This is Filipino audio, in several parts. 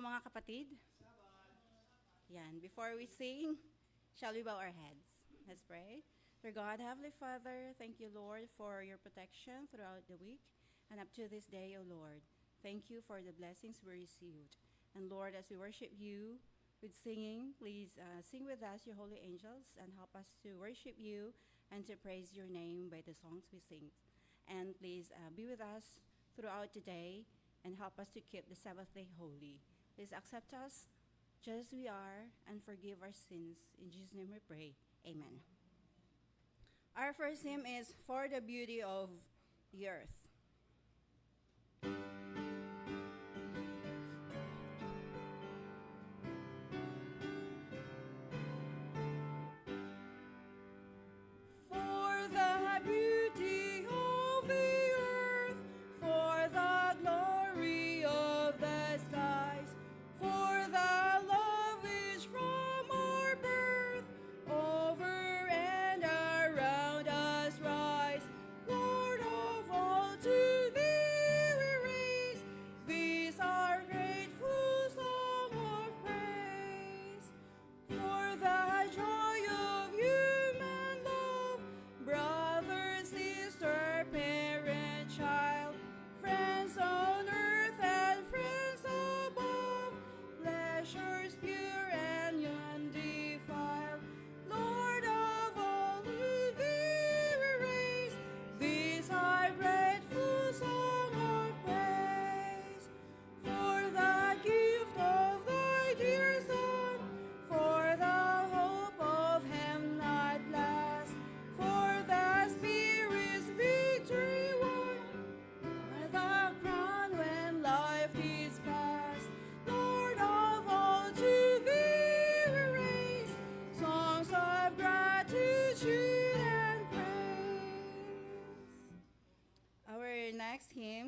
mga kapatid. Yan, before we sing, shall we bow our heads? Let's pray. Dear God, Heavenly Father, thank you, Lord, for your protection throughout the week and up to this day, O Lord. Thank you for the blessings we received. And Lord, as we worship you with singing, please sing with us, your holy angels, and help us to worship you and to praise your name by the songs we sing. And please be with us throughout the day and help us to keep the Sabbath day holy. Please accept us just as we are and forgive our sins. In Jesus' name we pray. Amen. Our first hymn is For the Beauty of the Earth.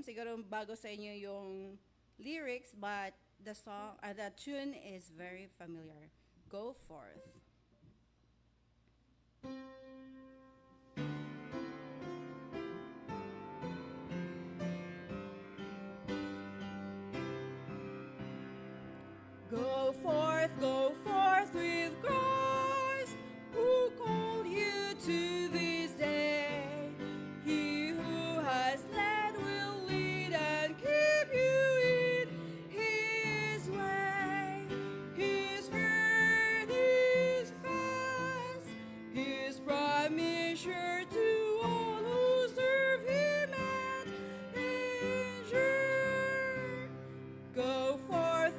Siguro bago sa inyo yung lyrics, but the tune is very familiar. Go forth. Go forth with Christ, who called you to this day. He who has led will lead and keep you in his way. His word is fast, his promise sure to all who serve him and endure. Go forth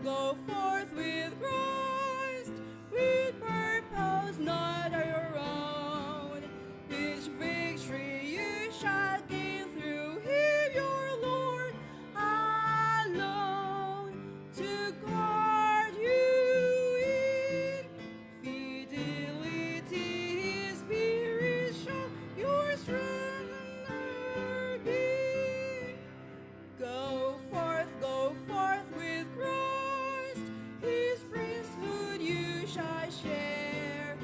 with Christ, with purpose not your own. Each victory you shall gain through him, your Lord alone, to guard you in fidelity. His spirit shall your strength and our being. Go forth with Christ, his priesthood you shall share,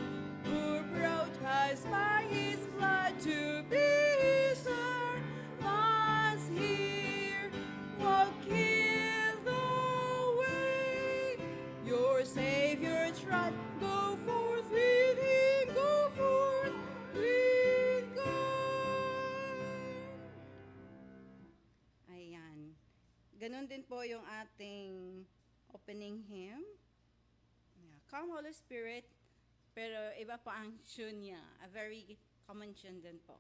who brought us by his blood to be his servants here. Walk in the way your Savior trod. Go forth with him, go forth with God. Ayan. Ganon din po yung ating opening hymn. Yeah. Come Holy Spirit, pero iba po ang tune niya. A very common tune din po.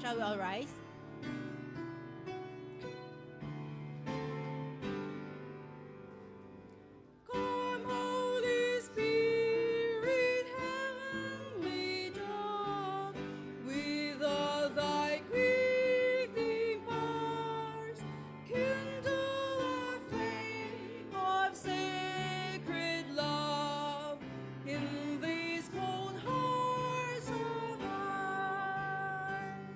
Shall we all rise? Come, Holy Spirit, heavenly dove, with all thy quickening powers, kindle a flame of sacred love in these cold hearts of ours.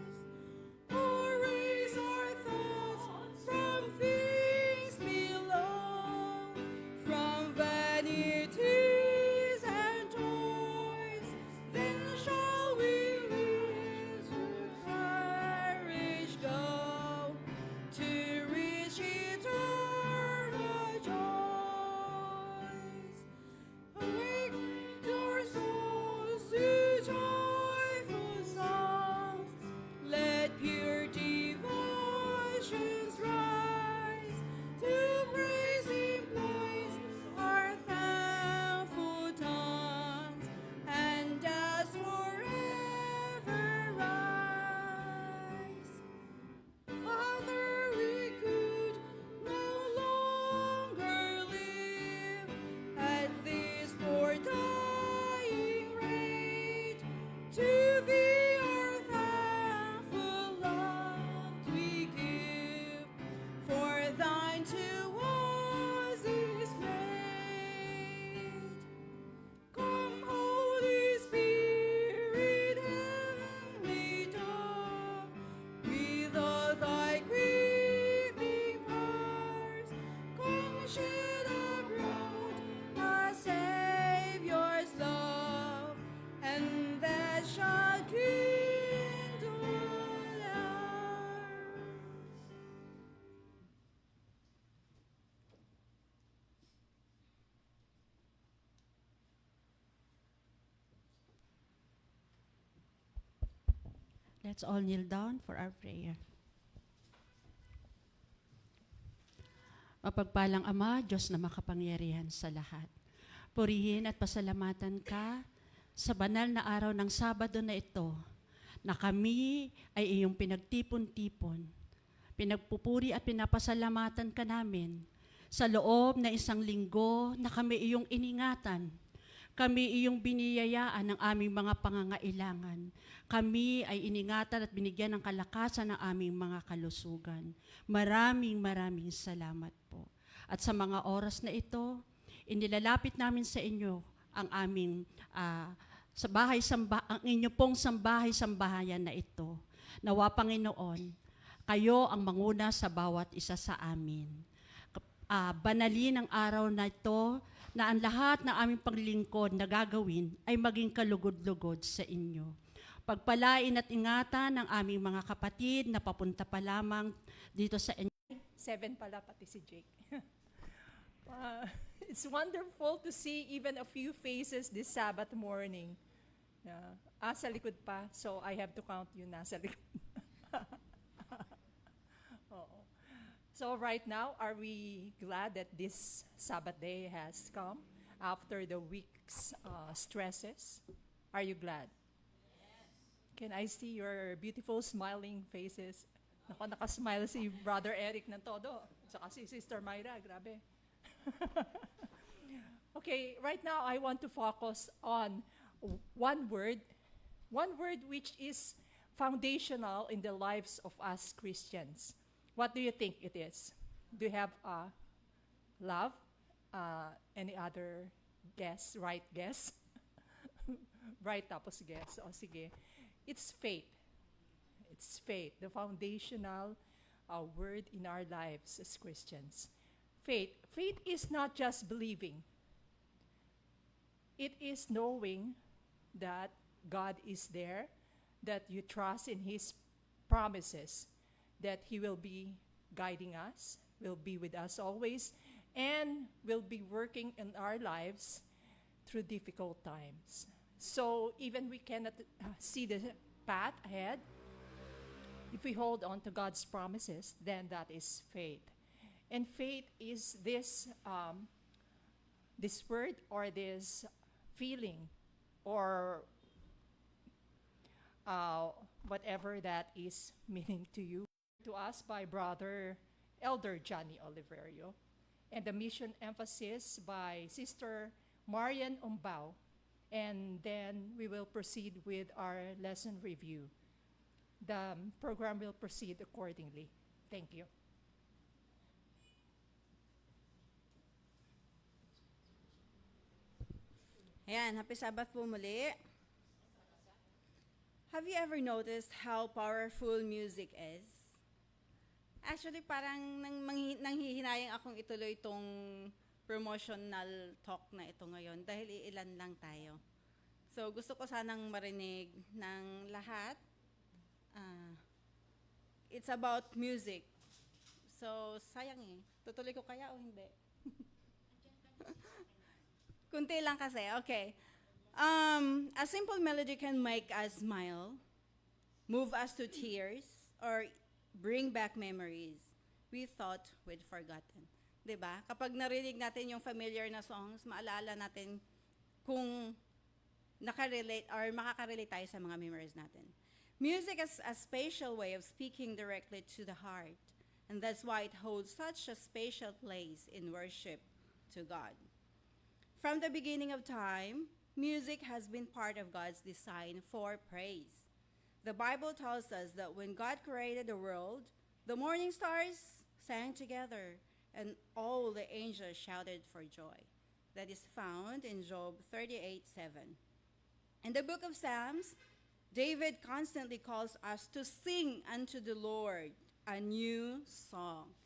Let's all kneel down for our prayer. Mapagpalang Ama, Diyos na makapangyarihan sa lahat. Purihin at pasalamatan ka sa banal na araw ng Sabado na ito na kami ay iyong pinagtipon-tipon. Pinagpupuri at pinapasalamatan ka namin sa loob na isang linggo na kami iyong iningatan. Kami iyong biniyayaan ng aming mga pangangailangan. Kami ay iningatan at binigyan ng kalakasan ng aming mga kalusugan. Maraming salamat po. At sa mga oras na ito, inilalapit namin sa inyo ang aming ang inyo pong sambahay-sambahayan na ito. Nawa Panginoon, kayo ang manguna sa bawat isa sa amin. Banalin ang araw na ito na ang lahat ng aming paglilingkod na gagawin ay maging kalugod-lugod sa inyo. Pagpalain at ingatan ng aming mga kapatid na papunta pa lamang dito sa inyo. 7 pala pati si Jake. It's wonderful to see even a few faces this Sabbath morning. Sa likod pa, so I have to count you nasa likod. Oo. So right now, are we glad that this Sabbath day has come after the week's stresses? Are you glad? Yes. Can I see your beautiful smiling faces? Nakasmile si Brother Eric ng todo. Saka si Sister Myra, grabe. Okay, right now I want to focus on one word which is foundational in the lives of us Christians. What do you think it is? Do you have love? Any other guess? Right guess? Right tapos guess. O sige. It's faith. It's faith, the foundational word in our lives as Christians. Faith. Faith is not just believing. It is knowing that God is there, that you trust in His promises, that He will be guiding us, will be with us always, and will be working in our lives through difficult times. So even we cannot see the path ahead, if we hold on to God's promises, then that is faith. And faith is this word or this feeling or whatever that is meaning to you, to us by Brother Elder Johnny Oliverio, and the mission emphasis by Sister Marian Umbao. And then we will proceed with our lesson review. The program will proceed accordingly. Thank you. Ayan, happy Sabbath po muli. Have you ever noticed how powerful music is? Actually, parang nanghihinayang akong ituloy itong promotional talk na ito ngayon dahil iilan lang tayo. So, gusto ko sanang marinig ng lahat. It's about music. So, sayang eh. Tutuloy ko kaya o hindi? Kunti lang kasi. Okay. A simple melody can make us smile, move us to tears, or bring back memories we thought we'd forgotten. 'Di ba? Kapag narinig natin yung familiar na songs, maalala natin kung nakarelate or makakarelate tayo sa mga memories natin. Music is a spatial way of speaking directly to the heart, and that's why it holds such a special place in worship to God. From the beginning of time, music has been part of God's design for praise. The Bible tells us that when God created the world, the morning stars sang together, and all the angels shouted for joy. That is found in Job 38:7. In the book of Psalms, David constantly calls us to sing unto the Lord a new song.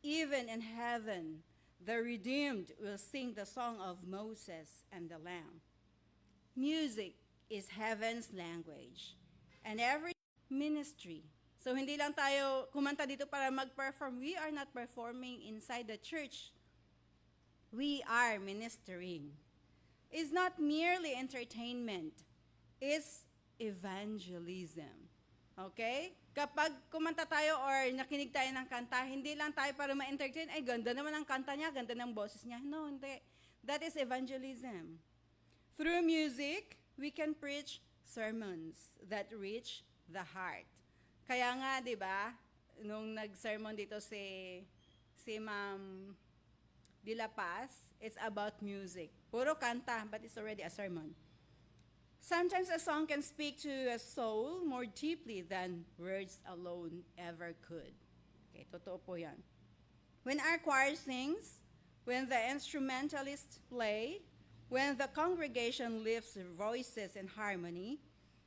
Even in heaven, the redeemed will sing the song of Moses and the Lamb. Music is heaven's language, and every ministry. So hindi lang tayo kumanta dito para mag-perform. We are not performing inside the church. We are ministering. It's not merely entertainment. It's evangelism. Okay? Kapag kumanta tayo or nakinig tayo ng kanta, hindi lang tayo para ma-entertain, ay ganda naman ang kanta niya, ganda ng boses niya. No, hindi. That is evangelism. Through music, we can preach sermons that reach the heart. Kaya nga, di ba, nung nag-sermon dito si Ma'am De La Paz, it's about music. Puro kanta, but it's already a sermon. Sometimes a song can speak to a soul more deeply than words alone ever could. Okay, totoo po yan. When our choir sings, when the instrumentalists play, when the congregation lifts their voices in harmony,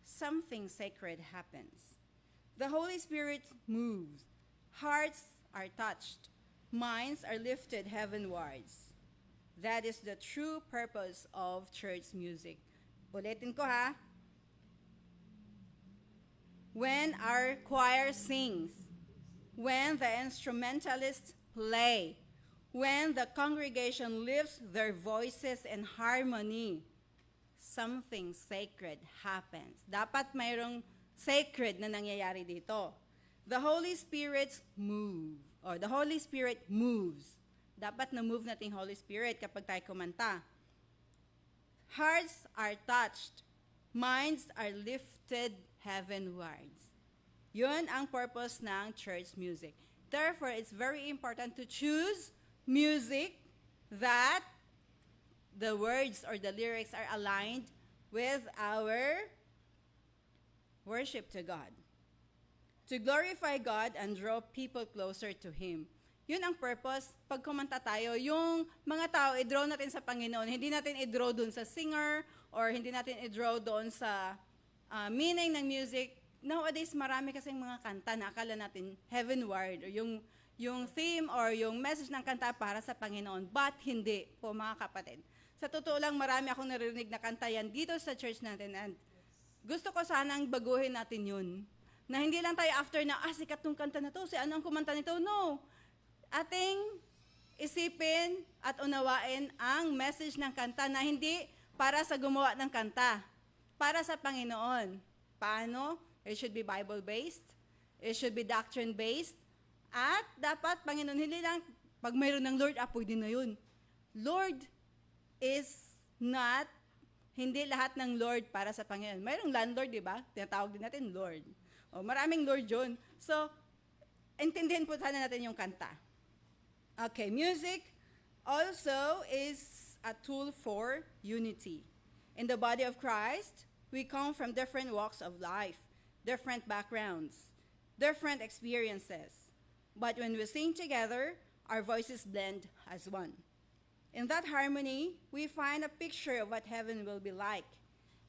something sacred happens. The Holy Spirit moves. Hearts are touched. Minds are lifted heavenwards. That is the true purpose of church music. Ulitin ko ha. When our choir sings, when the instrumentalists play, when the congregation lifts their voices in harmony, something sacred happens. Dapat mayroong sacred na nangyayari dito. The Holy Spirit move, or the Holy Spirit moves. Dapat na-move natin Holy Spirit kapag tayo kumanta. Hearts are touched. Minds are lifted heavenwards. Yun ang purpose ng church music. Therefore, it's very important to choose music that the words or the lyrics are aligned with our worship to God. To glorify God and draw people closer to Him. Yun ang purpose. Pag kumanta tayo, yung mga tao, i-draw natin sa Panginoon. Hindi natin i-draw doon sa singer or hindi natin i-draw doon sa meaning ng music. Nowadays, marami kasing mga kanta na akala natin heavenward or yung theme or yung message ng kanta para sa Panginoon. But hindi po mga kapatid. Sa totoo lang, marami akong naririnig na kanta yan dito sa church natin and gusto ko sanang baguhin natin yun. Na hindi lang tayo after na, sikat tong kanta na to, si ano ang kumanta nito? No. Ating isipin at unawain ang message ng kanta na hindi para sa gumawa ng kanta, para sa Panginoon. Paano? It should be Bible-based, it should be doctrine-based, at dapat, Panginoon, hindi lang, pag mayroon ng Lord, pwede na yun. Lord is not, hindi lahat ng Lord para sa Panginoon. Mayroong landlord, di ba? Tinatawag din natin Lord. O, maraming Lord yun. So, intindihin po sana natin yung kanta. Okay, music also is a tool for unity. In the body of Christ, we come from different walks of life, different backgrounds, different experiences. But when we sing together, our voices blend as one. In that harmony, we find a picture of what heaven will be like.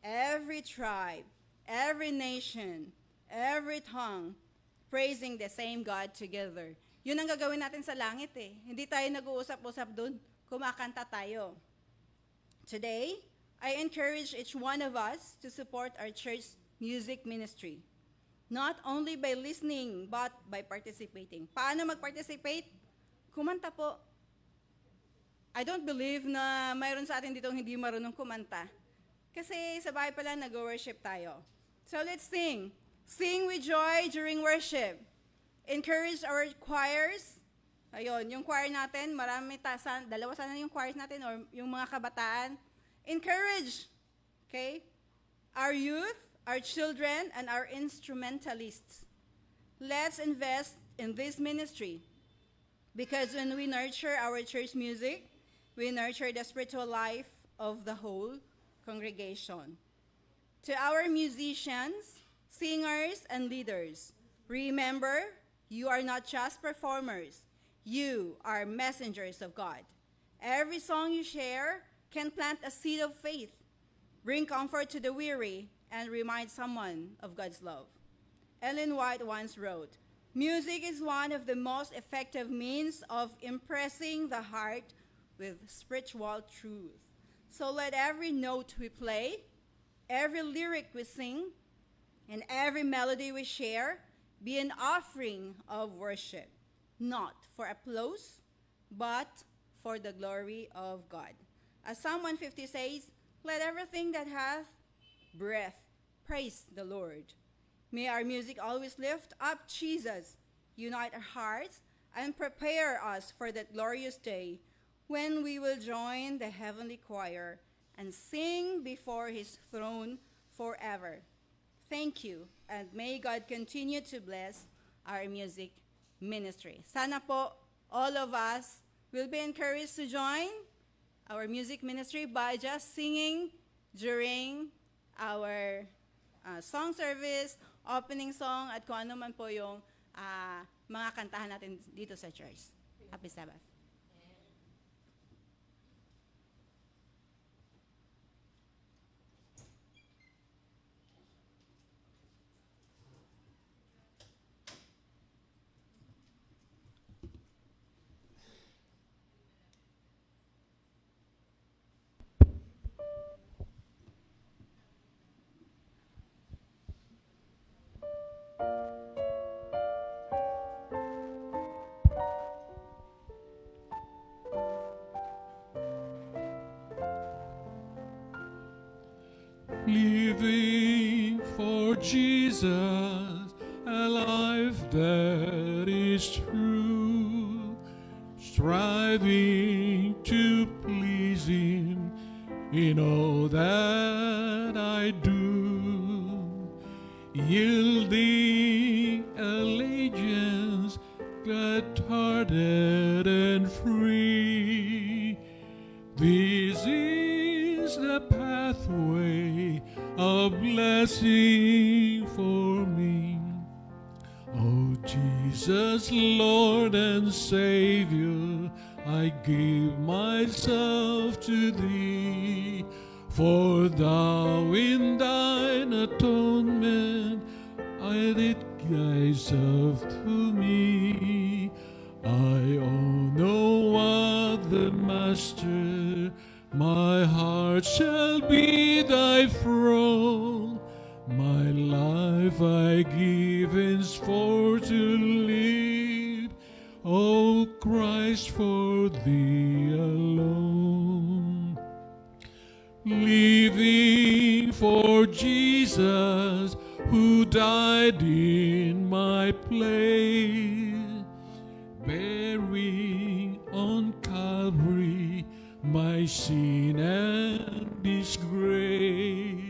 Every tribe, every nation, every tongue, praising the same God together. Yun ang gagawin natin sa langit eh. Hindi tayo nag-uusap-usap doon. Kumakanta tayo. Today, I encourage each one of us to support our church music ministry. Not only by listening, but by participating. Paano mag-participate? Kumanta po. I don't believe na mayroon sa atin dito hindi marunong kumanta. Kasi sa bahay pala nag-worship tayo. So let's sing. Sing with joy during worship. Encourage our choirs. Ayun, yung choir natin, dalawa sana yung choirs natin or yung mga kabataan. Encourage, okay? Our youth, our children, and our instrumentalists. Let's invest in this ministry. Because when we nurture our church music, we nurture the spiritual life of the whole congregation. To our musicians, singers, and leaders, remember, you are not just performers. You are messengers of God. Every song you share can plant a seed of faith, bring comfort to the weary, and remind someone of God's love. Ellen White once wrote, "Music is one of the most effective means of impressing the heart with spiritual truth. So let every note we play, every lyric we sing, and every melody we share be an offering of worship, not for applause, but for the glory of God." As Psalm 150 says, "Let everything that hath breath praise the Lord." May our music always lift up Jesus, unite our hearts, and prepare us for that glorious day when we will join the heavenly choir and sing before his throne forever. Thank you, and may God continue to bless our music ministry. Sana po all of us will be encouraged to join our music ministry by just singing during our song service, opening song, at kung ano man po yung mga kantahan natin dito sa church. Happy Sabbath. Living for Jesus, a life that is true, striving to please Him in all that I do, yielding allegiance, glad-hearted and free. This is the pathway of blessing for me. Oh Jesus, Lord and Savior, I give myself to Thee, for Thou in Thine atonement I did Thyself to me. I owe no other master, my heart shall be Thy throne. My life I give henceforth to live, O Christ, for Thee alone. Living for Jesus, who died in my place, bearing on Calvary my sin and disgrace.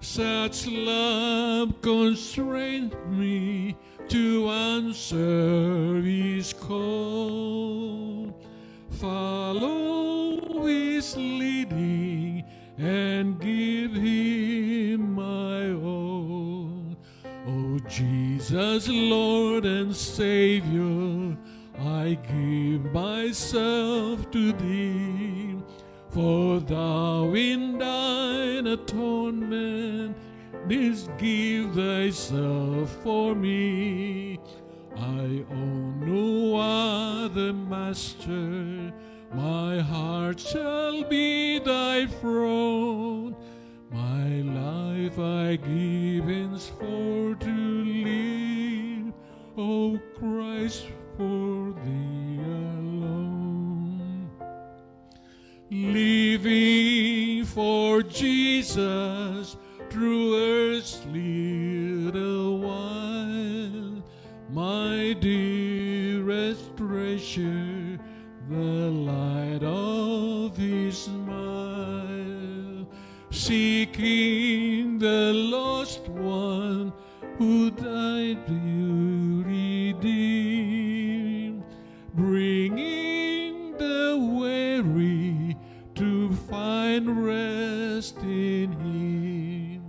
Such love constrained me to answer His call, follow His leading, and give Him my all. Oh Jesus, Lord and Savior, I give myself to Thee, for Thou in Thine atonement didst give Thyself for me. I own no other master, my heart shall be Thy throne. My life I give henceforth to live, O Christ, for Thee alone. Living for Jesus through earth's little while, my dearest treasure, the light of His smile, seeking the lost one who died to redeem, bringing the weary to find rest in Him.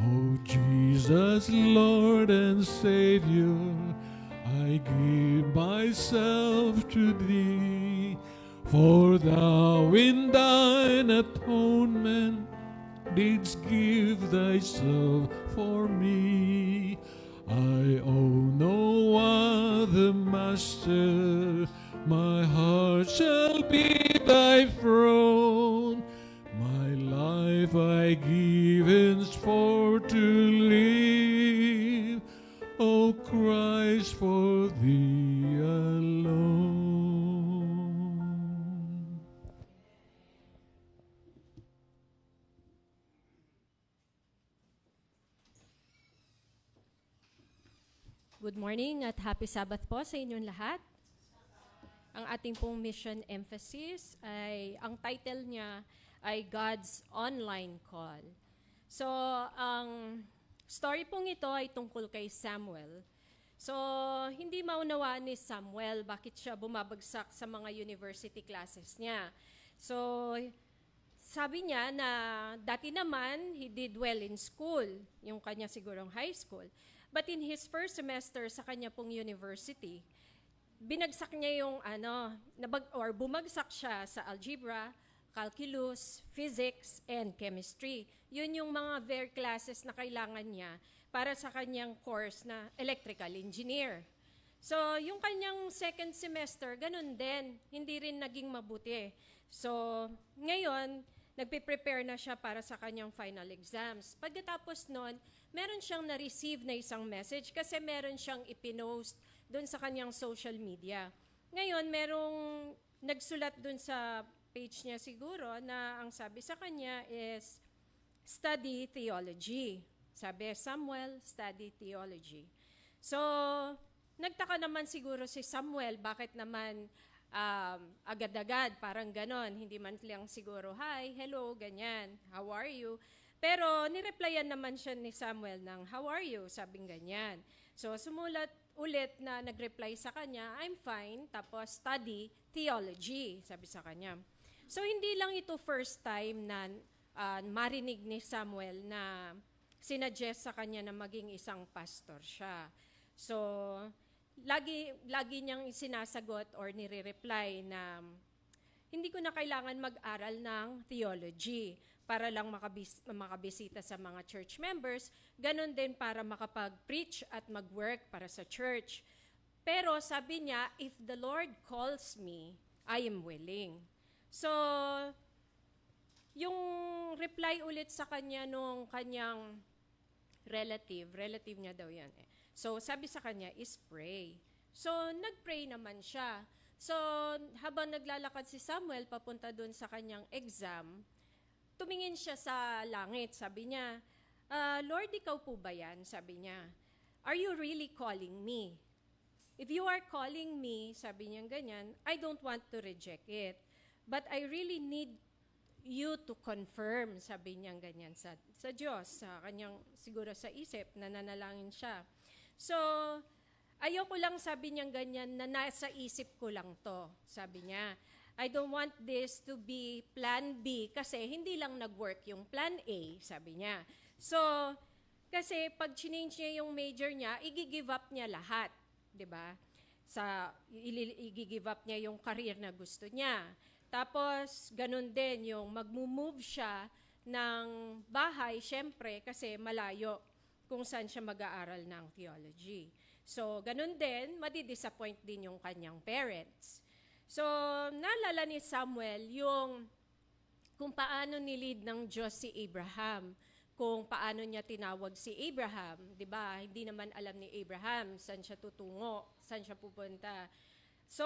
Oh Jesus, Lord and Savior, I give myself to Thee, for Thou in Thine atonement didst give Thyself for me. I owe no other master, my heart shall be Thy throne. My life I give henceforth to live, O Christ, for Thee alone. Good morning at happy Sabbath po sa inyong lahat. Ang ating pong mission emphasis ay, ang title niya ay God's Online Call. So, ang story pong ito ay tungkol kay Samuel. So, hindi maunawaan ni Samuel bakit siya bumabagsak sa mga university classes niya. So, sabi niya na dati naman, he did well in school, yung kanya sigurong high school. But in his first semester sa kanya pong university, binagsak niya yung bumagsak siya sa algebra, calculus, physics, and chemistry. Yun yung mga very classes na kailangan niya para sa kanyang course na electrical engineer. So, yung kanyang second semester, ganun din. Hindi rin naging mabuti. So, ngayon, nagpe-prepare na siya para sa kanyang final exams. Pagkatapos nun, meron siyang na-receive na isang message kasi meron siyang ipinost doon sa kanyang social media. Ngayon, merong nagsulat doon sa page niya siguro na ang sabi sa kanya is, study theology. Sabi, Samuel, study theology. So, nagtaka naman siguro si Samuel, bakit naman agad-agad, parang ganon. Hindi man lang siguro, hi, hello, ganyan, how are you? Pero nireplyan naman siya ni Samuel ng, how are you? Sabing ganyan. So sumulat ulit na nagreply sa kanya, I'm fine, tapos study theology, sabi sa kanya. So hindi lang ito first time na marinig ni Samuel na sinuggest sa kanya na maging isang pastor siya. So lagi niyang sinasagot or nire-reply na hindi ko na kailangan mag-aral ng theology para lang makabisita sa mga church members, ganun din para makapag-preach at mag-work para sa church. Pero sabi niya, if the Lord calls me, I am willing. So, yung reply ulit sa kanya nung kanyang relative niya daw yan eh. So, sabi sa kanya is pray. So, nag-pray naman siya. So, habang naglalakad si Samuel papunta dun sa kanyang exam, tumingin siya sa langit. Sabi niya, Lord, ikaw po ba yan? Sabi niya, are you really calling me? If you are calling me, sabi niya ganyan, I don't want to reject it. But I really need you to confirm, sabi niya ganyan sa Diyos, sa kanyang siguro sa isip, na nanalangin siya. So, ayoko lang, sabi niya ganyan, na nasa isip ko lang to, sabi niya. I don't want this to be plan B kasi hindi lang nag-work yung plan A, sabi niya. So, kasi pag change niya yung major niya, i-give up niya lahat, 'di ba? I-give up niya yung career na gusto niya. Tapos, ganun din yung mag-move siya ng bahay, syempre, kasi malayo kung saan siya mag-aaral ng theology. So, ganun din, madi-disappoint din yung kanyang parents. So, naalala ni Samuel yung kung paano nilid ng Diyos si Abraham, kung paano niya tinawag si Abraham, 'di ba? Hindi naman alam ni Abraham saan siya tutungo, saan siya pupunta. So,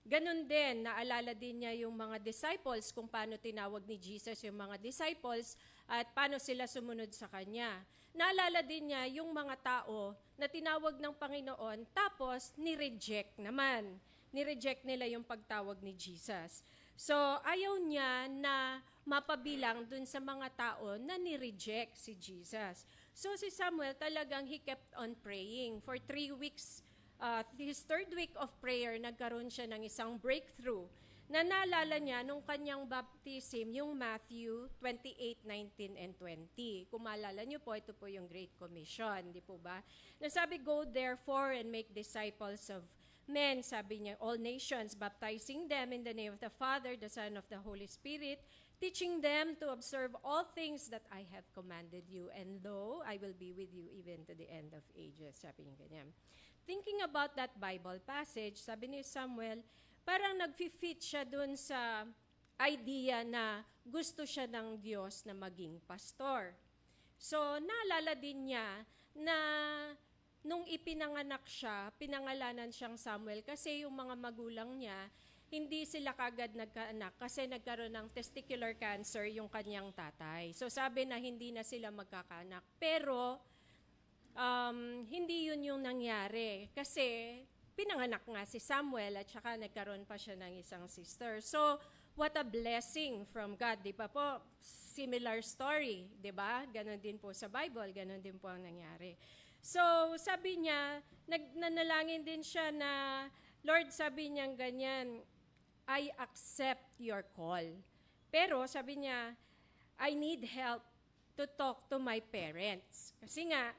ganun din, naalala din niya yung mga disciples, kung paano tinawag ni Jesus yung mga disciples at paano sila sumunod sa kanya. Naalala din niya yung mga tao na tinawag ng Panginoon tapos ni-reject naman. Ni-reject nila yung pagtawag ni Jesus. So, ayaw niya na mapabilang dun sa mga tao na ni-reject si Jesus. So, si Samuel talagang he kept on praying. For 3 weeks, his third week of prayer, nagkaroon siya ng isang breakthrough na naalala niya nung kanyang baptism, yung Matthew 28:19 and 20. Kung maalala niyo po, ito po yung Great Commission, di po ba? Nasabi, go therefore and make disciples of men, sabi niya, all nations, baptizing them in the name of the Father, the Son, of the Holy Spirit, teaching them to observe all things that I have commanded you, and lo, I will be with you even to the end of ages, sabi niya ganyan. Thinking about that Bible passage, sabi ni Samuel, parang nag-fit siya dun sa idea na gusto siya ng Diyos na maging pastor. So, naalala din niya na nung ipinanganak siya, pinangalanan siyang Samuel kasi yung mga magulang niya, hindi sila kagad nagkaanak kasi nagkaroon ng testicular cancer yung kanyang tatay. So sabi na hindi na sila magkakaanak. Pero hindi yun yung nangyari. Kasi pinanganak nga si Samuel at saka nagkaroon pa siya ng isang sister. So, what a blessing from God. Di ba po? Similar story, di ba? Ganon din po sa Bible, ganon din po ang nangyari. So, sabi niya, nanalangin din siya na, Lord, sabi niya ganyan, I accept your call. Pero sabi niya, I need help to talk to my parents. Kasi nga,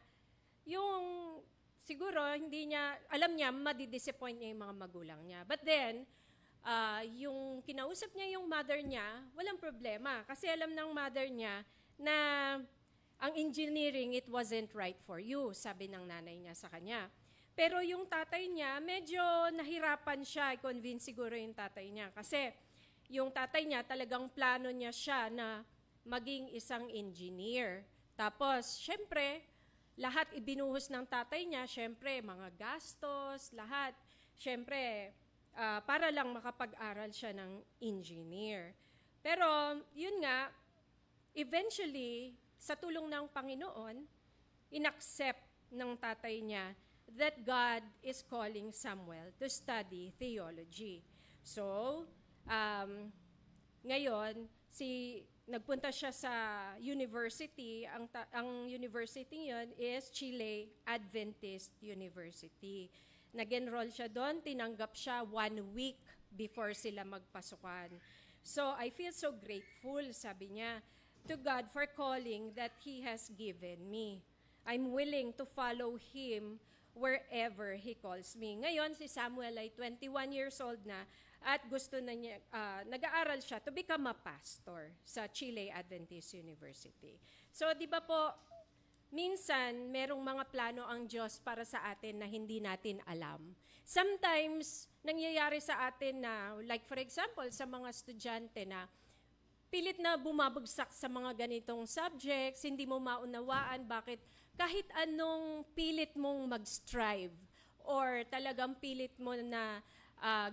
yung siguro hindi niya, alam niya, madidisappoint niya yung mga magulang niya. But then, yung kinausap niya yung mother niya, walang problema. Kasi alam ng mother niya na ang engineering, it wasn't right for you, sabi ng nanay niya sa kanya. Pero yung tatay niya, medyo nahirapan siya, i-convince siguro yung tatay niya. Kasi yung tatay niya, talagang plano niya siya na maging isang engineer. Tapos, syempre, lahat ibinuhos ng tatay niya, syempre, mga gastos, lahat. Syempre, para lang makapag-aral siya ng engineer. Pero, yun nga, eventually, sa tulong ng Panginoon, inaccept ng tatay niya that God is calling Samuel to study theology. So, ngayon, nagpunta siya sa university. Ang university yon is Chile Adventist University. Nag-enroll siya doon, tinanggap siya 1 week before sila magpasukan. So, I feel so grateful, sabi niya, to God for calling that He has given me. I'm willing to follow Him wherever He calls me. Ngayon, si Samuel ay 21 years old na at gusto na niya, nag-aaral siya to become a pastor sa Chile Adventist University. So, di ba po, minsan, merong mga plano ang Diyos para sa atin na hindi natin alam. Sometimes, nangyayari sa atin na, like for example, sa mga estudyante na pilit na bumabagsak sa mga ganitong subjects, hindi mo maunawaan bakit kahit anong pilit mong mag-strive or talagang pilit mo na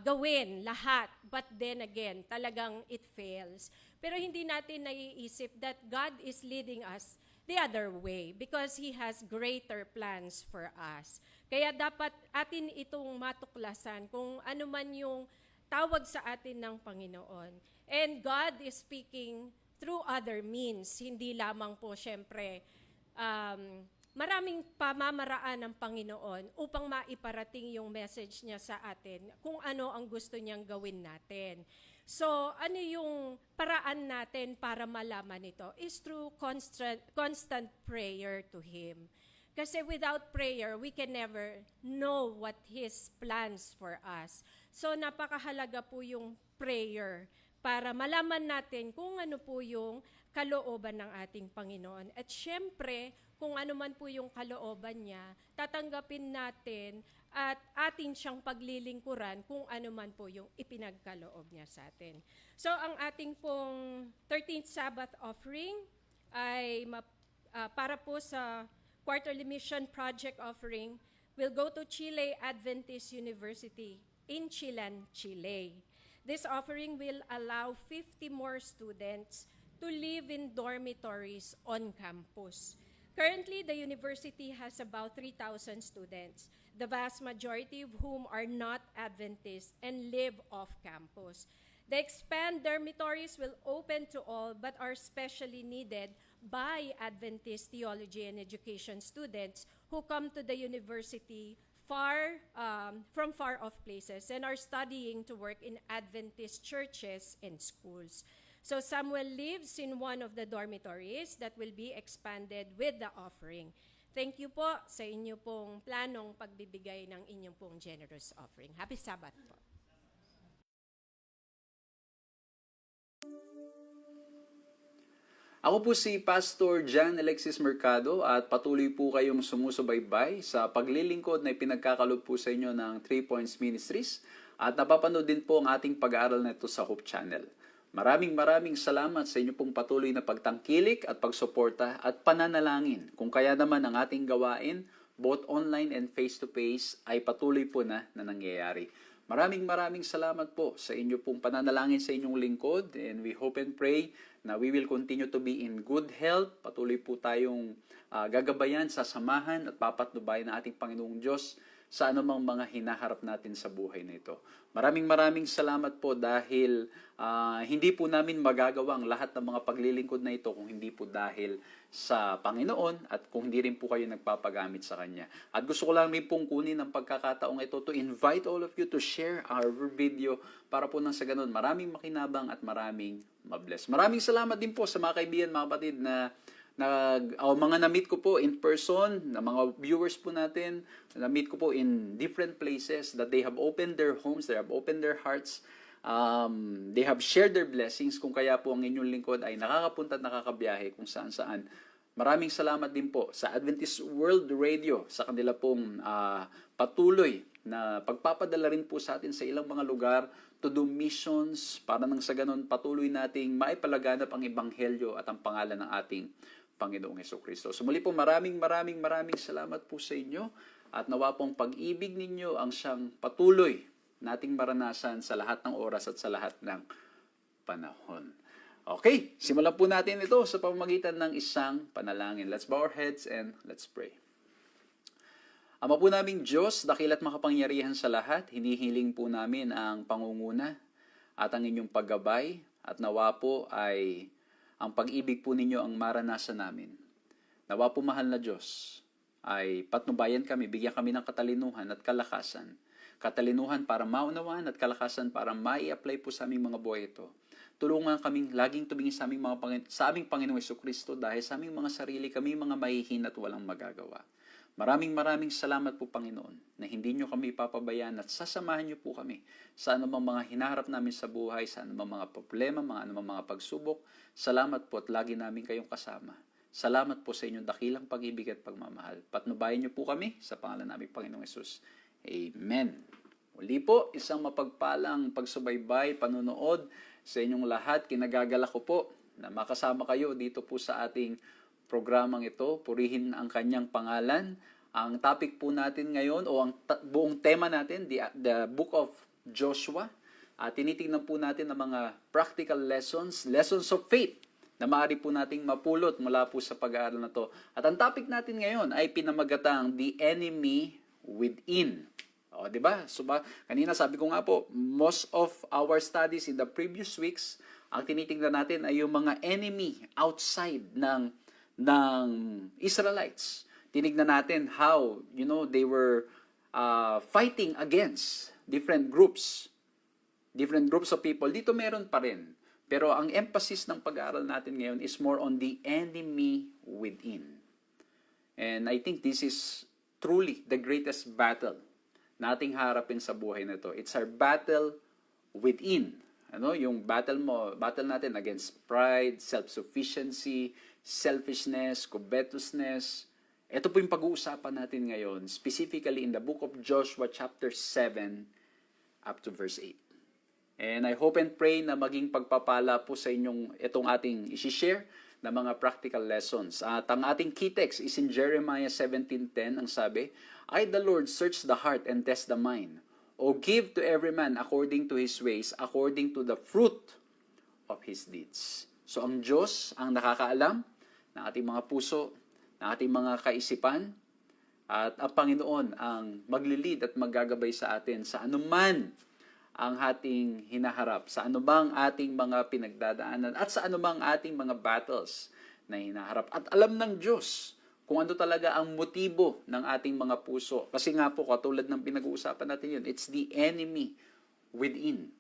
gawin lahat, but then again, talagang it fails. Pero hindi natin naiisip that God is leading us the other way because He has greater plans for us. Kaya dapat atin itong matuklasan kung ano man yung tawag sa atin ng Panginoon. And God is speaking through other means, hindi lamang po syempre maraming pamamaraan ng Panginoon upang maiparating yung message niya sa atin kung ano ang gusto niyang gawin natin. So, ano yung paraan natin para malaman ito is through constant prayer to Him. Kasi without prayer, we can never know what His plans for us. So, napakahalaga po yung prayer para malaman natin kung ano po yung kalooban ng ating Panginoon. At syempre, kung ano man po yung kalooban niya, tatanggapin natin at atin siyang paglilingkuran kung ano man po yung ipinagkaloob niya sa atin. So, ang ating pong 13th Sabbath offering ay para po sa Quarterly Mission Project offering will go to Chile Adventist University in Chilan, Chile. This offering will allow 50 more students to live in dormitories on campus. Currently, the university has about 3,000 students, the vast majority of whom are not Adventist and live off campus. The expanded dormitories will open to all but are specially needed by Adventist theology and education students who come to the university from far-off places and are studying to work in Adventist churches and schools. So Samuel lives in one of the dormitories that will be expanded with the offering. Thank you po sa inyo pong planong pagbibigay ng inyong pong generous offering. Happy Sabbath po. Ako po si Pastor John Alexis Mercado at patuloy po kayong sumusubaybay sa paglilingkod na ipinagkakalob po sa inyo ng 3 Points Ministries at napapanood din po ang ating pag-aaral na ito sa Hope Channel. Maraming salamat sa inyo pong patuloy na pagtangkilik at pagsuporta at pananalangin. Kung kaya naman ang ating gawain, both online and face-to-face, ay patuloy po na nangyayari. Maraming salamat po sa inyo pong pananalangin sa inyong lingkod, and we hope and pray na we will continue to be in good health. Patuloy po tayong gagabayan, sasamahan at papatnubayan ng ating Panginoong Diyos sa anumang mga hinaharap natin sa buhay na ito. Maraming salamat po dahil hindi po namin magagawa ang lahat ng mga paglilingkod na ito kung hindi po dahil sa Panginoon at kung hindi rin po kayo nagpapagamit sa Kanya. At gusto ko lang rin pong kunin ang pagkakataong ito to invite all of you to share our video para po nang sa ganun maraming makinabang at maraming mabless. Maraming salamat din po sa mga kaibigan, mga kapatid na mga na-meet ko po in person, na mga viewers po natin, na-meet ko po in different places that they have opened their homes, they have opened their hearts, they have shared their blessings, kung kaya po ang inyong lingkod ay nakakapunta at nakakabiyahe kung saan-saan. Maraming salamat din po sa Adventist World Radio sa kanila pong patuloy na pagpapadala rin po sa atin sa ilang mga lugar to do missions para nang sa ganun patuloy nating maipalaganap ang ebanghelyo at ang pangalan ng ating Panginoong Hesukristo. So muli po maraming salamat po sa inyo at nawa pong pag-ibig ninyo ang siyang patuloy nating maranasan sa lahat ng oras at sa lahat ng panahon. Okay, simulan po natin ito sa pamamagitan ng isang panalangin. Let's bow our heads and let's pray. Ama po naming Diyos, dakila't makapangyarihan sa lahat, hinihiling po namin ang pangunguna at ang inyong paggabay at nawa po ay ang pag-ibig po ninyo ang maranasan namin. Nawa po mahal na Diyos ay patnubayan kami, bigyan kami ng katalinuhan at kalakasan. Katalinuhan para maunawaan at kalakasan para mai-apply po sa aming mga buhay ito. Tulungan kaming laging tumingin sa aming Panginoong Hesukristo dahil sa aming mga sarili kami mga mahihina at walang magagawa. Maraming salamat po Panginoon na hindi nyo kami papabayaan at sasamahan nyo po kami sa anumang mga hinaharap namin sa buhay, sa anumang mga problema, anumang mga pagsubok. Salamat po at lagi namin kayong kasama. Salamat po sa inyong dakilang pag-ibig at pagmamahal. Patnubayan nyo po kami sa pangalan namin Panginoong Hesus. Amen. Muli po, isang mapagpalang pagsubaybay, panunood sa inyong lahat. Kinagagala ko po na makasama kayo dito po sa ating programang ito, purihin ang kanyang pangalan. Ang topic po natin ngayon o ang buong tema natin, the book of Joshua. Tinitingnan po natin ang mga practical lessons of faith na maaari po nating mapulot mula po sa pag-aaral na to. At ang topic natin ngayon ay pinamagatang the enemy within. O, di ba? So, kanina sabi ko nga po, most of our studies in the previous weeks, ang tinitingnan natin ay yung mga enemy outside ng Israelites. Tinignan natin how, they were fighting against different groups of people. Dito meron pa rin. Pero ang emphasis ng pag-aaral natin ngayon is more on the enemy within. And I think this is truly the greatest battle na ating harapin sa buhay na ito. It's our battle within. Yung battle natin against pride, self-sufficiency, selfishness, covetousness. Ito po yung pag-uusapan natin ngayon, specifically in the book of Joshua chapter 7 up to verse 8. And I hope and pray na maging pagpapala po sa inyong itong ating isi-share na mga practical lessons. At ang ating key text is in Jeremiah 17:10. Ang sabi, I the Lord search the heart and test the mind. O give to every man according to his ways, according to the fruit of his deeds. So ang Diyos ang nakakaalam ng ating mga puso, ng ating mga kaisipan, at ang Panginoon ang maglilid at maggagabay sa atin sa anuman ang ating hinaharap, sa anumang ating mga pinagdadaanan, at sa anumang ating mga battles na hinaharap. At alam ng Diyos kung ano talaga ang motibo ng ating mga puso. Kasi nga po, katulad ng pinag-uusapan natin yun, it's the enemy within.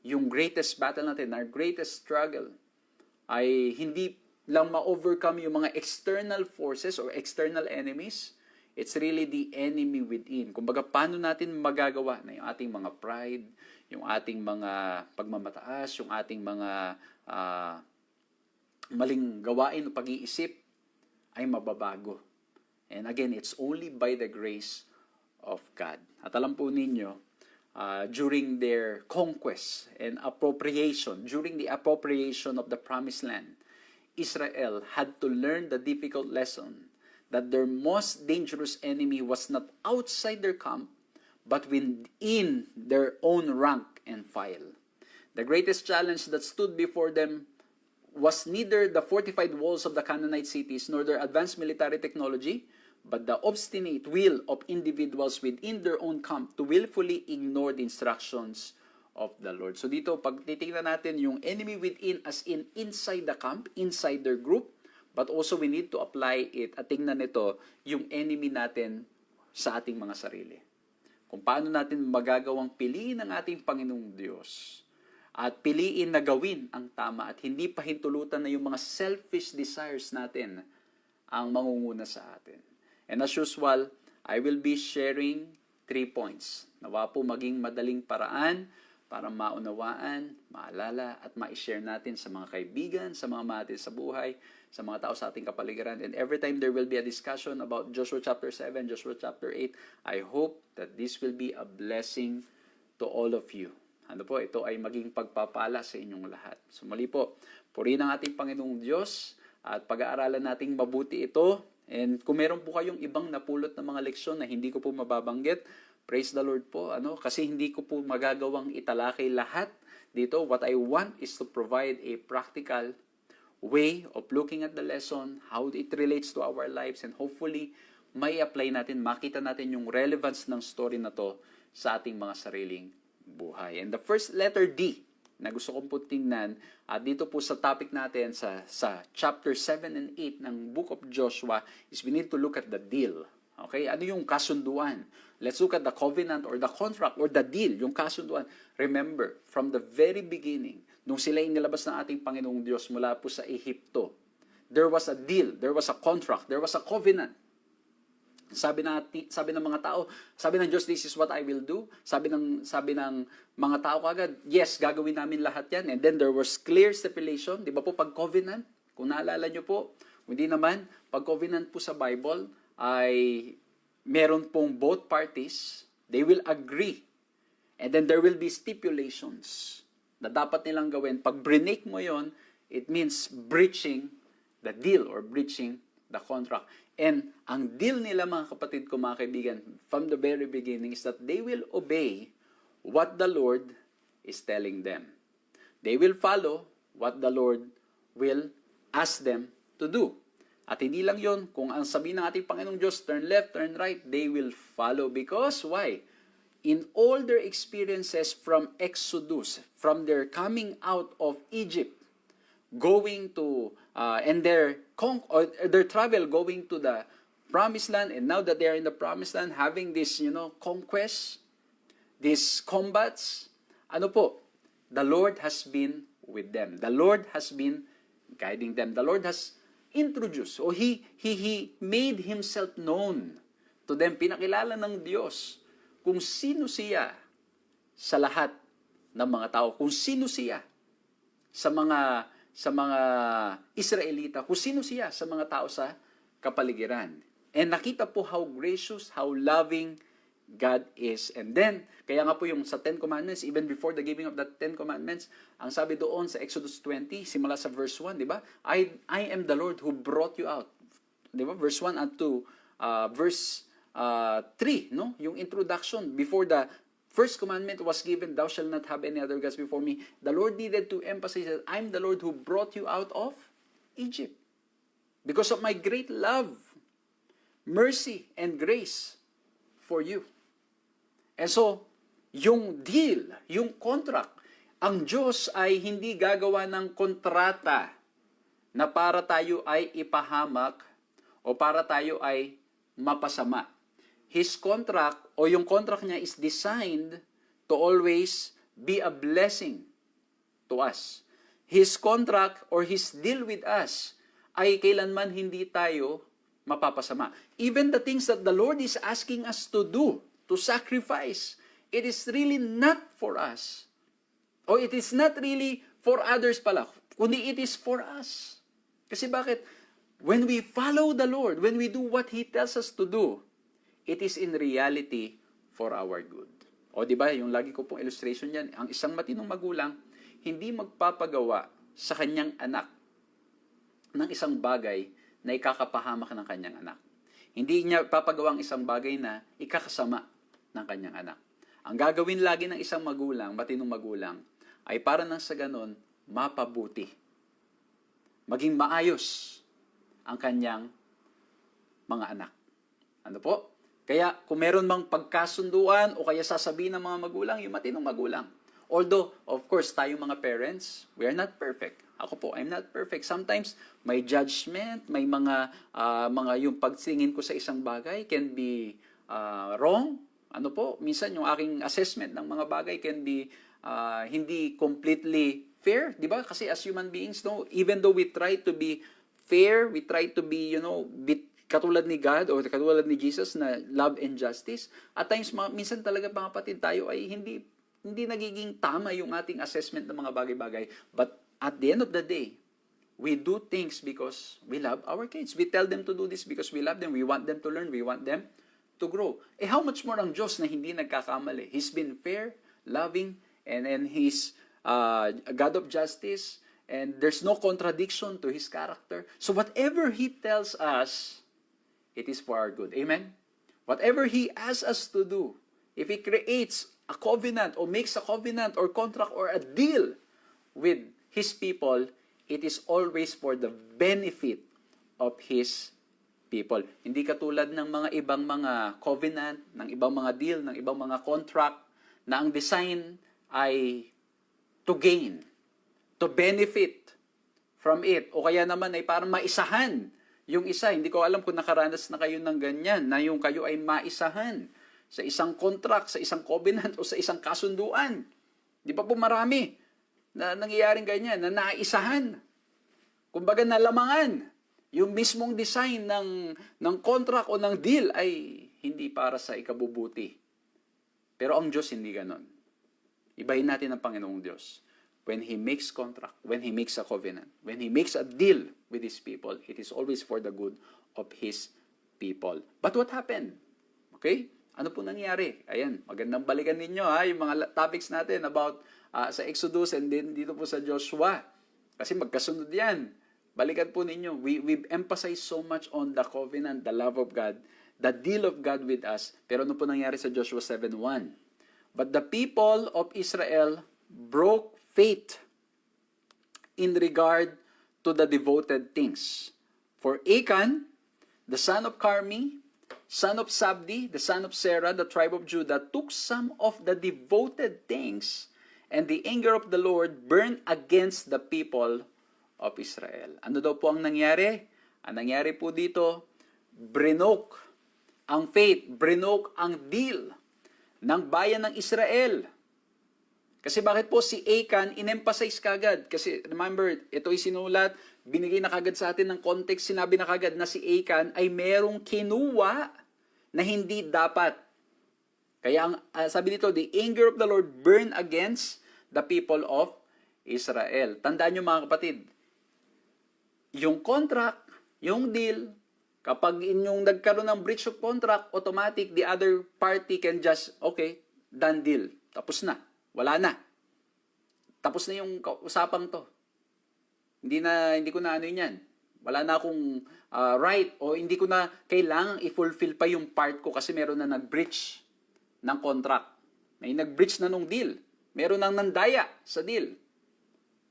Yung greatest battle natin, our greatest struggle, ay hindi lang ma-overcome yung mga external forces or external enemies. It's really the enemy within. Kumbaga, paano natin magagawa na yung ating mga pride, yung ating mga pagmamataas, yung ating mga maling gawain o pag-iisip ay mababago. And again, it's only by the grace of God. At alam po ninyo, during their conquest and appropriation, during the appropriation of the Promised Land, Israel had to learn the difficult lesson that their most dangerous enemy was not outside their camp, but within their own rank and file. The greatest challenge that stood before them was neither the fortified walls of the Canaanite cities nor their advanced military technology, but the obstinate will of individuals within their own camp to willfully ignore the instructions of the Lord. So dito, pag titingnan natin yung enemy within as in inside the camp, inside their group, but also we need to apply it at tingnan nito yung enemy natin sa ating mga sarili. Kung paano natin magagawang piliin ang ating Panginoong Diyos at piliin na gawin ang tama at hindi pahintulutan na yung mga selfish desires natin ang mangunguna sa atin. And as usual, I will be sharing 3 points. Nawa po maging madaling paraan para maunawaan, maalala, at ma-share natin sa mga kaibigan, sa mga mahal sa buhay, sa mga tao sa ating kapaligiran. And every time there will be a discussion about Joshua chapter 7, Joshua chapter 8, I hope that this will be a blessing to all of you. Ano po, ito ay maging pagpapala sa inyong lahat. So muli po, purihin ang ating Panginoong Diyos at pag-aaralan nating mabuti ito. And kung meron po kayong ibang napulot na mga leksyon na hindi ko po mababanggit, praise the Lord po, kasi hindi ko po magagawang italakay lahat dito. What I want is to provide a practical way of looking at the lesson, how it relates to our lives, and hopefully, may apply natin, makita natin yung relevance ng story na to sa ating mga sariling buhay. And the first letter D na gusto kong po tingnan dito po sa topic natin sa chapter 7 and 8 ng book of Joshua is we need to look at the deal. Okay? Ano yung kasunduan? Let's look at the covenant or the contract or the deal, yung kasunduan. Remember, from the very beginning, nung sila inilabas ng ating Panginoong Diyos mula po sa Ehipto, there was a deal, there was a contract, there was a covenant. Sabi ng mga tao, sabi ng Diyos, this is what I will do. Sabi ng mga tao kagad, yes, gagawin namin lahat yan. And then there was clear stipulation, di ba po, pag covenant, kung naalala nyo po, hindi naman, pag covenant po sa Bible, ay meron pong both parties, they will agree. And then there will be stipulations na dapat nilang gawin. Pag break mo yon, it means breaching the deal or breaching the contract. And ang deal nila, mga kapatid ko, mga kaibigan, from the very beginning is that they will obey what the Lord is telling them. They will follow what the Lord will ask them to do. At hindi lang yon, kung ang sabihin ng ating Panginoong Diyos, turn left, turn right, they will follow. Because, why? In all their experiences from Exodus, from their coming out of Egypt, going to, and their travel going to the Promised Land, and now that they are in the Promised Land, having this, conquest, these combats, the Lord has been with them. The Lord has been guiding them. The Lord has introduced, or He made Himself known to them. Pinakilala ng Diyos kung sino siya sa lahat ng mga tao, kung sino siya sa mga Israelita, kung sino siya sa mga tao sa kapaligiran. And nakita po how gracious, how loving God is. And then, kaya nga po yung sa 10 Commandments, even before the giving of the 10 Commandments, ang sabi doon sa Exodus 20, simula sa verse 1, di ba? I am the Lord who brought you out. Di ba? Verse 1 and 2, verse 3, no? Yung introduction, before the first commandment was given, thou shalt not have any other gods before me. The Lord needed to emphasize that I'm the Lord who brought you out of Egypt. Because of my great love, mercy, and grace for you. And so, yung deal, yung contract, ang Diyos ay hindi gagawa ng kontrata na para tayo ay ipahamak o para tayo ay mapasama. His contract o yung contract niya is designed to always be a blessing to us. His contract or His deal with us ay kailanman hindi tayo mapapasama. Even the things that the Lord is asking us to do, to sacrifice, it is really not for us. O it is not really for others pala, kundi it is for us. Kasi bakit? When we follow the Lord, when we do what He tells us to do, it is in reality for our good. O di ba, yung lagi ko pong illustration yan, ang isang matinong magulang, hindi magpapagawa sa kanyang anak ng isang bagay na ikakapahamak ng kanyang anak. Hindi niya papagawa ang isang bagay na ikakasama ng kanyang anak. Ang gagawin lagi ng isang magulang, matinong magulang, ay para nang sa ganon, mapabuti. Maging maayos ang kanyang mga anak. Ano po? Kaya kung meron mang pagkasunduan o kaya sasabihin ng mga magulang, yung matinong magulang. Although, of course, tayong mga parents, we are not perfect. Ako po, I'm not perfect. Sometimes, may judgment, may mga yung pagtingin ko sa isang bagay can be wrong. Ano po, minsan yung aking assessment ng mga bagay can be hindi completely fair, di ba? Kasi as human beings, no, even though we try to be fair, we try to be, katulad ni God o katulad ni Jesus na love and justice, at times, minsan talaga mga kapatid tayo ay hindi nagiging tama yung ating assessment ng mga bagay-bagay. But at the end of the day, we do things because we love our kids. We tell them to do this because we love them. We want them to learn. We want them to grow. How much more ang Diyos na hindi nagkakamali? He's been fair, loving, and He's a God of justice, and there's no contradiction to His character. So whatever He tells us, it is for our good. Amen? Whatever He asks us to do, if He creates a covenant or makes a covenant or contract or a deal with His people, it is always for the benefit of His people. Hindi katulad ng mga ibang mga covenant, ng ibang mga deal, ng ibang mga contract, na ang design ay to gain, to benefit from it. O kaya naman ay parang maisahan yung isa. Hindi ko alam kung nakaranas na kayo ng ganyan, na yung kayo ay maisahan sa isang contract, sa isang covenant, o sa isang kasunduan. Di ba po marami na nangyayaring ganyan, na naisahan. Kumbaga nalamangan. Yung mismong design ng contract o ng deal ay hindi para sa ikabubuti. Pero ang Diyos hindi ganon. Ibahin natin ang Panginoong Diyos. When He makes contract, when He makes a covenant, when He makes a deal with His people, it is always for the good of His people. But what happened? Okay? Ano po nangyari? Ayan, magandang balikan ninyo yung mga topics natin about sa Exodus and then dito po sa Joshua. Kasi magkasunod yan. Balikan po ninyo. We emphasize so much on the covenant, the love of God, the deal of God with us. Pero ano po nangyari sa Joshua 7:1? But the people of Israel broke faith in regard to the devoted things. For Achan, the son of Carmi, son of Sabdi, the son of Sarah, the tribe of Judah, took some of the devoted things, and the anger of the Lord burned against the people of Israel. Ano daw po ang nangyari? Ang nangyari po dito, brinok ang faith, brinok ang deal ng bayan ng Israel. Kasi bakit po si Achan in-emphasize kagad? Kasi remember, ito'y sinulat, binigay na kagad sa atin ng context, sinabi na kagad na si Achan ay merong kinuha na hindi dapat. Kaya ang sabi dito, the anger of the Lord burned against the people of Israel. Tandaan nyo mga kapatid, yung contract, yung deal, kapag inyong nagkaroon ng breach of contract, automatic, the other party can just, okay, done deal. Tapos na. Wala na. Tapos na yung usapang to. Hindi ko na ano yan. Wala na akong right o hindi ko na kailangang i-fulfill pa yung part ko kasi meron na nag-breach ng contract. May nag-breach na nung deal. Meron nang nandaya sa deal.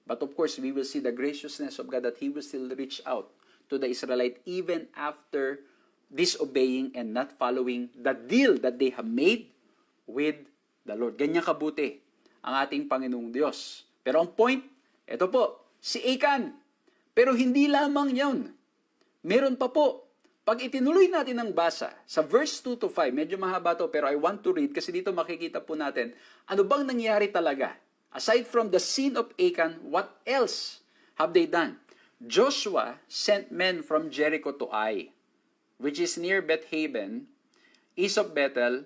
But of course, we will see the graciousness of God that He will still reach out to the Israelite even after disobeying and not following the deal that they have made with the Lord. Ganyan kabuti ang ating Panginoong Diyos. Pero ang point, ito po, si Achan. Pero hindi lamang yun. Meron pa po. Pag itinuloy natin ang basa, sa verse 2 to 5, medyo mahaba to, pero I want to read kasi dito makikita po natin, ano bang nangyari talaga? Aside from the sin of Achan, what else have they done? Joshua sent men from Jericho to Ai, which is near Bethaven, east of Bethel,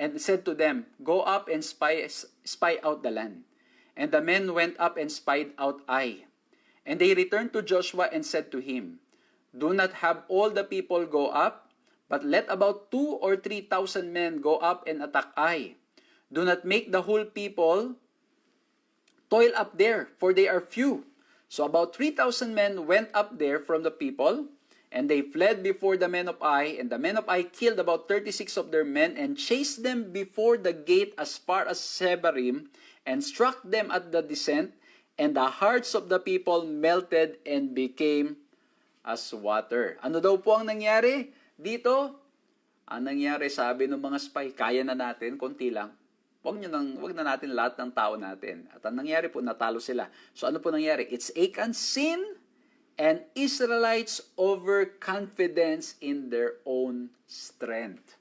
and said to them, go up and spy out the land. And the men went up and spied out Ai. And they returned to Joshua and said to him, do not have all the people go up, but let about 2,000 or 3,000 men go up and attack Ai. Do not make the whole people toil up there, for they are few. So about 3,000 men went up there from the people, And they fled before the men of Ai, and the men of Ai killed about 36 of their men and chased them before the gate as far as Sebarim and struck them at the descent, and the hearts of the people melted and became as water. Ano daw po ang nangyari dito? Ang nangyari, sabi ng mga spy, kaya na natin, konti lang. Wag na natin lahat ng tao natin. At ang nangyari po, natalo sila. So ano po nangyari? It's Achan's sin and Israelites' overconfidence in their own strength.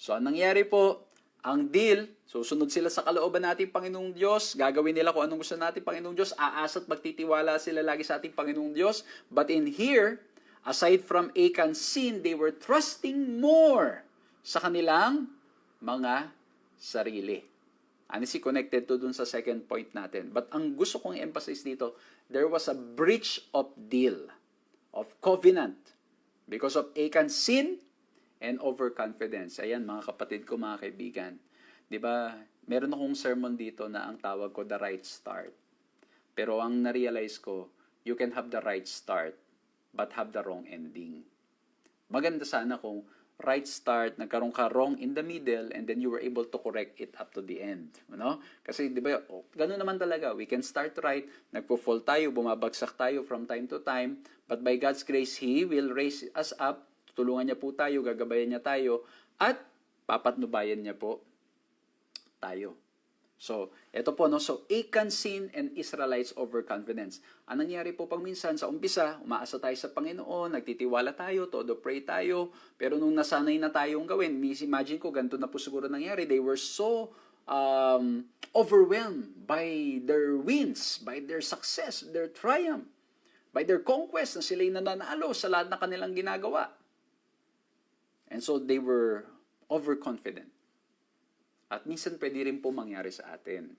So ang nangyari po, ang deal, susunod sila sa kalooban nating Panginoong Diyos, gagawin nila kung anong gusto nating Panginoong Diyos, aasa at magtitiwala sila lagi sa ating Panginoong Diyos. But in here, aside from Achan's sin, they were trusting more sa kanilang mga sarili. Honestly, connected to dun sa second point natin. But ang gusto kong emphasize dito, there was a breach of deal, of covenant, because of Achan's sin and overconfidence. Ayan, mga kapatid ko, mga kaibigan. Di ba, meron akong sermon dito na ang tawag ko, The Right Start. Pero ang na-realize ko, you can have the right start, but have the wrong ending. Maganda sana kung right start, nagkaroon ka wrong in the middle, and then you were able to correct it up to the end. Ano? Kasi, di ba, gano'n naman talaga. We can start right, nagpo-fall tayo, bumabagsak tayo from time to time, but by God's grace, He will raise us up, tutulungan niya po tayo, gagabayan niya tayo, at papatnubayan niya po tayo. So, eto po, no? So, Achan's sin and Israelites' overconfidence. Ang nangyari po pag minsan sa umpisa, umaasa tayo sa Panginoon, nagtitiwala tayo, todo pray tayo, pero nung nasanay na tayong gawin, imagine ko, ganito na po siguro nangyari, they were so overwhelmed by their wins, by their success, their triumph, by their conquest, na sila'y nananalo sa lahat na kanilang ginagawa. And so, they were overconfident. At minsan pwede rin po mangyari sa atin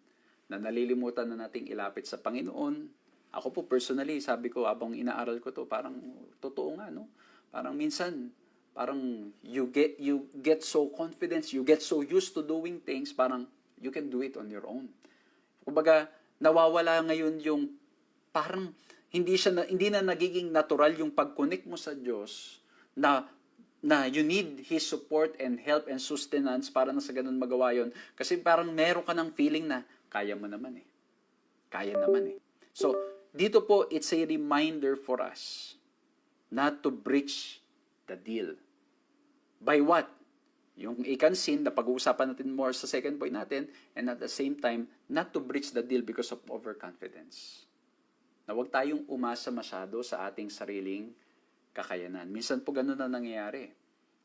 na nalilimutan na nating ilapit sa Panginoon. Ako po personally, sabi ko, abang inaaral ko to, parang totoo nga, no? Parang minsan, parang you get so confident, you get so used to doing things, parang you can do it on your own. Kumbaga, nawawala ngayon yung parang hindi na nagiging natural yung pag-connect mo sa Diyos na you need His support and help and sustenance para na sa ganun magawa yun. Kasi parang meron ka ng feeling na, kaya mo naman eh. Kaya naman eh. So, dito po, it's a reminder for us not to breach the deal. By what? Yung Achan's sin, na pag-uusapan natin more sa second point natin, and at the same time, not to breach the deal because of overconfidence. Na huwag tayong umasa masyado sa ating sariling kakayanan. Minsan po ganun na nangyayari.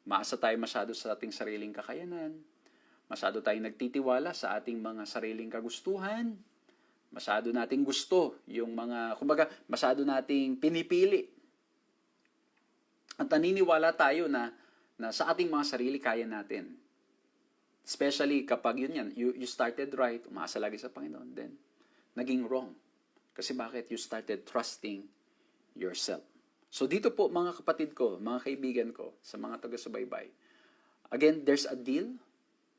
Maasa tayo masyado sa ating sariling kakayanan. Masyado tayong nagtitiwala sa ating mga sariling kagustuhan. Masyado nating gusto yung mga, kumbaga, masyado nating pinipili. At naniniwala tayo na sa ating mga sarili kaya natin. Especially kapag you started right, umaasa lagi sa Panginoon, then naging wrong. Kasi bakit? You started trusting yourself. So dito po mga kapatid ko, mga kaibigan ko, sa mga taga-subaybay, again, there's a deal.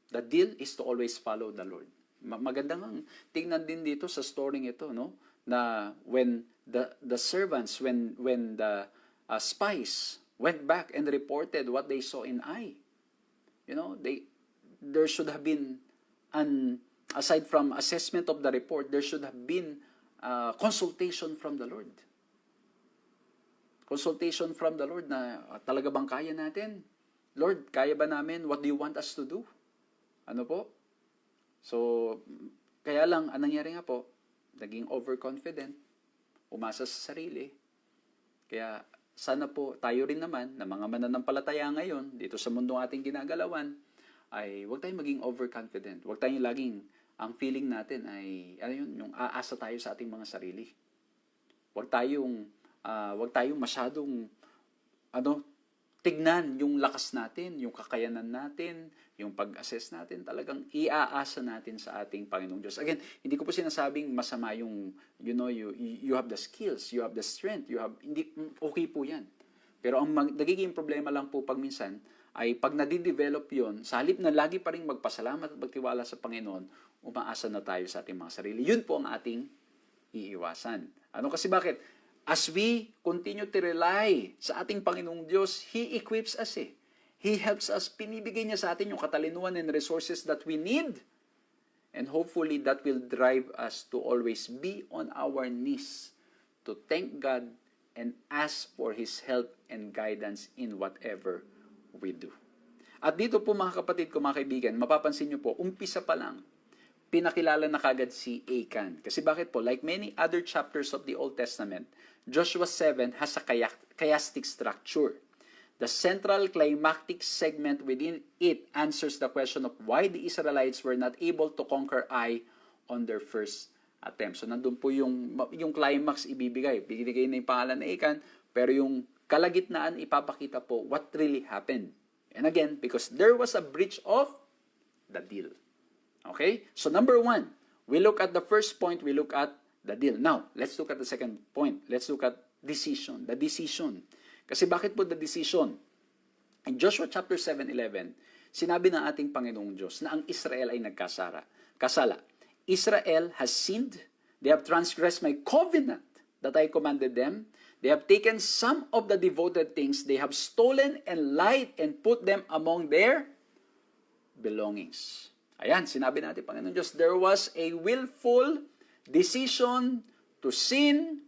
The deal is to always follow the Lord. Magandang tingnan din dito sa story ito, no? Na when the servants, when the spies went back and reported what they saw in Ai, you know, there should have been aside from assessment of the report, there should have been consultation from the Lord. Consultation from the Lord na talaga bang kaya natin? Lord, kaya ba namin? What do you want us to do? Ano po? So, kaya lang, anong nangyari nga po? Naging overconfident, umasa sa sarili. Kaya sana po tayo rin naman, na mga mananampalataya ngayon, dito sa mundong ating ginagalawan, ay huwag tayong maging overconfident. Huwag tayong laging, ang feeling natin ay, yung aasa tayo sa ating mga sarili. Huwag tayong masyadong tignan yung lakas natin, yung kakayanan natin, yung pag-assess natin, talagang iaasa natin sa ating Panginoong Diyos. Again, hindi ko po sinasabing masama yung, you have the skills, you have the strength, okay po yan. Pero ang nagiging problema lang po pag minsan, ay pag nadidevelop yon, sa halip na lagi pa rin magpasalamat at magtiwala sa Panginoon, umaasa na tayo sa ating mga sarili. Yun po ang ating iiwasan. Kasi bakit? as we continue to rely sa ating Panginoong Diyos, He equips us eh. He helps us, pinibigay niya sa atin yung katalinuhan and resources that we need. And hopefully that will drive us to always be on our knees to thank God and ask for His help and guidance in whatever we do. At dito po mga kapatid ko, mga kaibigan, mapapansin niyo po, umpisa pa lang, pinakilala na kagad si Achan. Kasi bakit po? Like many other chapters of the Old Testament, Joshua 7 has a chiastic structure. The central climactic segment within it answers the question of why the Israelites were not able to conquer Ai on their first attempt. So nandun po yung climax ibibigay. Bibigay na yung pangalan ni Achan, pero yung kalagitnaan ipapakita po what really happened. And again, because there was a breach of the deal. Okay? So number 1, we look at the first point, we look at the deal. Now, let's look at the second point. Let's look at decision. The decision. Kasi bakit po the decision? In Joshua chapter 7:11, sinabi ng ating Panginoong Diyos na ang Israel ay kasala. Israel has sinned. They have transgressed my covenant that I commanded them. They have taken some of the devoted things. They have stolen and lied and put them among their belongings. Ayan, sinabi natin, Panginoon Diyos, there was a willful decision to sin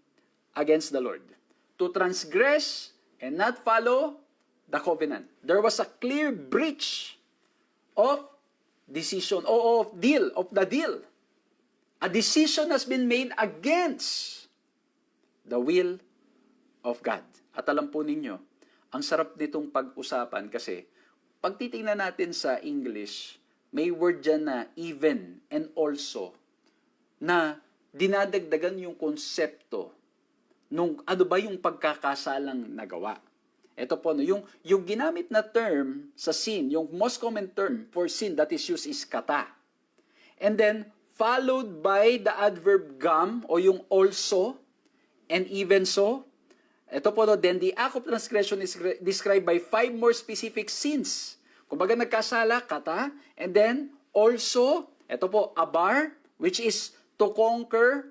against the Lord, to transgress and not follow the covenant. There was a clear breach of decision, of the deal. A decision has been made against the will of God. At alam po ninyo, ang sarap nitong pag-usapan kasi pag titingnan natin sa English, may word dyan na even and also na dinadagdagan yung konsepto nung ano ba yung pagkakasalang nagawa. Ito po, yung ginamit na term sa sin, yung most common term for sin that is used is kata. And then, followed by the adverb gam o yung also and even so. Ito po, then the act of transgression is described by 5 more specific sins. Kumbaga nagkasala, kata, and then also, ito po, abar, which is to conquer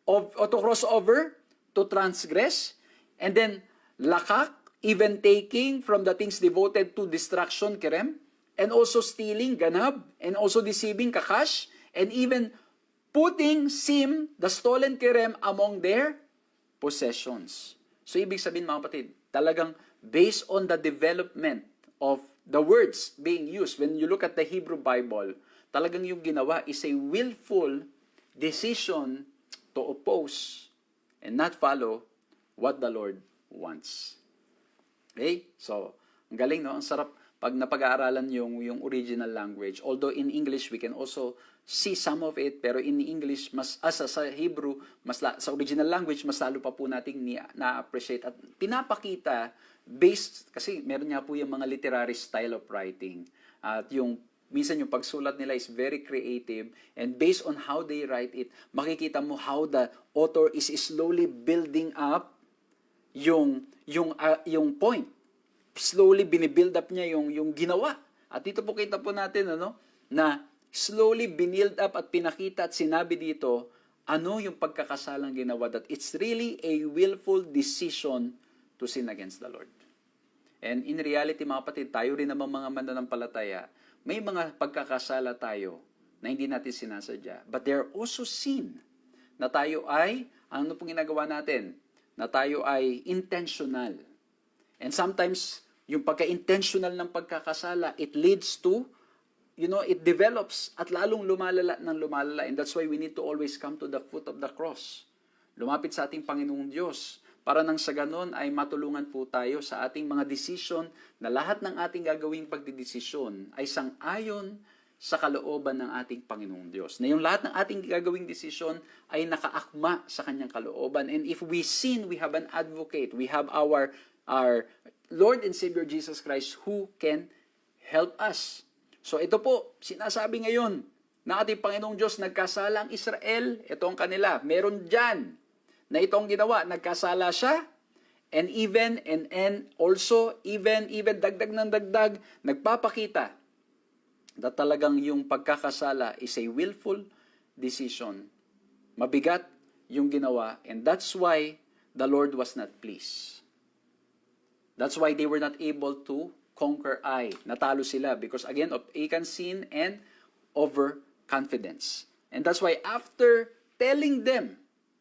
or to cross over, to transgress, and then lakak, even taking from the things devoted to destruction, kerem, and also stealing, ganab, and also deceiving, kakash, and even putting sim, the stolen kerem, among their possessions. So ibig sabihin mga kapatid, talagang based on the development of the words being used, when you look at the Hebrew Bible, talagang yung ginawa is a willful decision to oppose and not follow what the Lord wants. Okay? So, ang galing, no? Ang sarap pag napag-aaralan yung original language. Although in English, we can also see some of it, pero in English, sa Hebrew, sa original language, mas lalo pa po nating na-appreciate at pinapakita based, kasi meron nga po yung mga literary style of writing. At minsan yung pagsulat nila is very creative, and based on how they write it, makikita mo how the author is slowly building up yung point. Slowly binibuild up niya yung ginawa. At dito po kita po natin na slowly binild up at pinakita at sinabi dito ano yung pagkakasalang ginawa, that it's really a willful decision to sin against the Lord. And in reality mga kapatid, tayo rin naman mga mananampalataya, may mga pagkakasala tayo na hindi natin sinasadya. But there are also sin na tayo ay, ano pong ginagawa natin? Na tayo ay intentional. And sometimes, yung pagka-intentional ng pagkakasala, it leads to, it develops at lalong lumalala ng lumalala. And that's why we need to always come to the foot of the cross. Lumapit sa ating Panginoong Diyos para nang sa ganon ay matulungan po tayo sa ating mga desisyon na lahat ng ating gagawing pagdidesisyon ay sang-ayon sa kalooban ng ating Panginoong Diyos. Na yung lahat ng ating gagawing desisyon ay nakaakma sa kanyang kalooban. And if we sin, we have an advocate. We have our Lord and Savior Jesus Christ who can help us. So ito po, sinasabi ngayon na ating Panginoong Diyos, nagkasala ang Israel, ito ang kanila. Meron dyan na itong ginawa, nagkasala siya, and also, dagdag ng dagdag, nagpapakita na talagang yung pagkakasala is a willful decision. Mabigat yung ginawa, and that's why the Lord was not pleased. That's why they were not able to conquer Ai. Natalo sila because again of Achan's sin and overconfidence. And that's why after telling them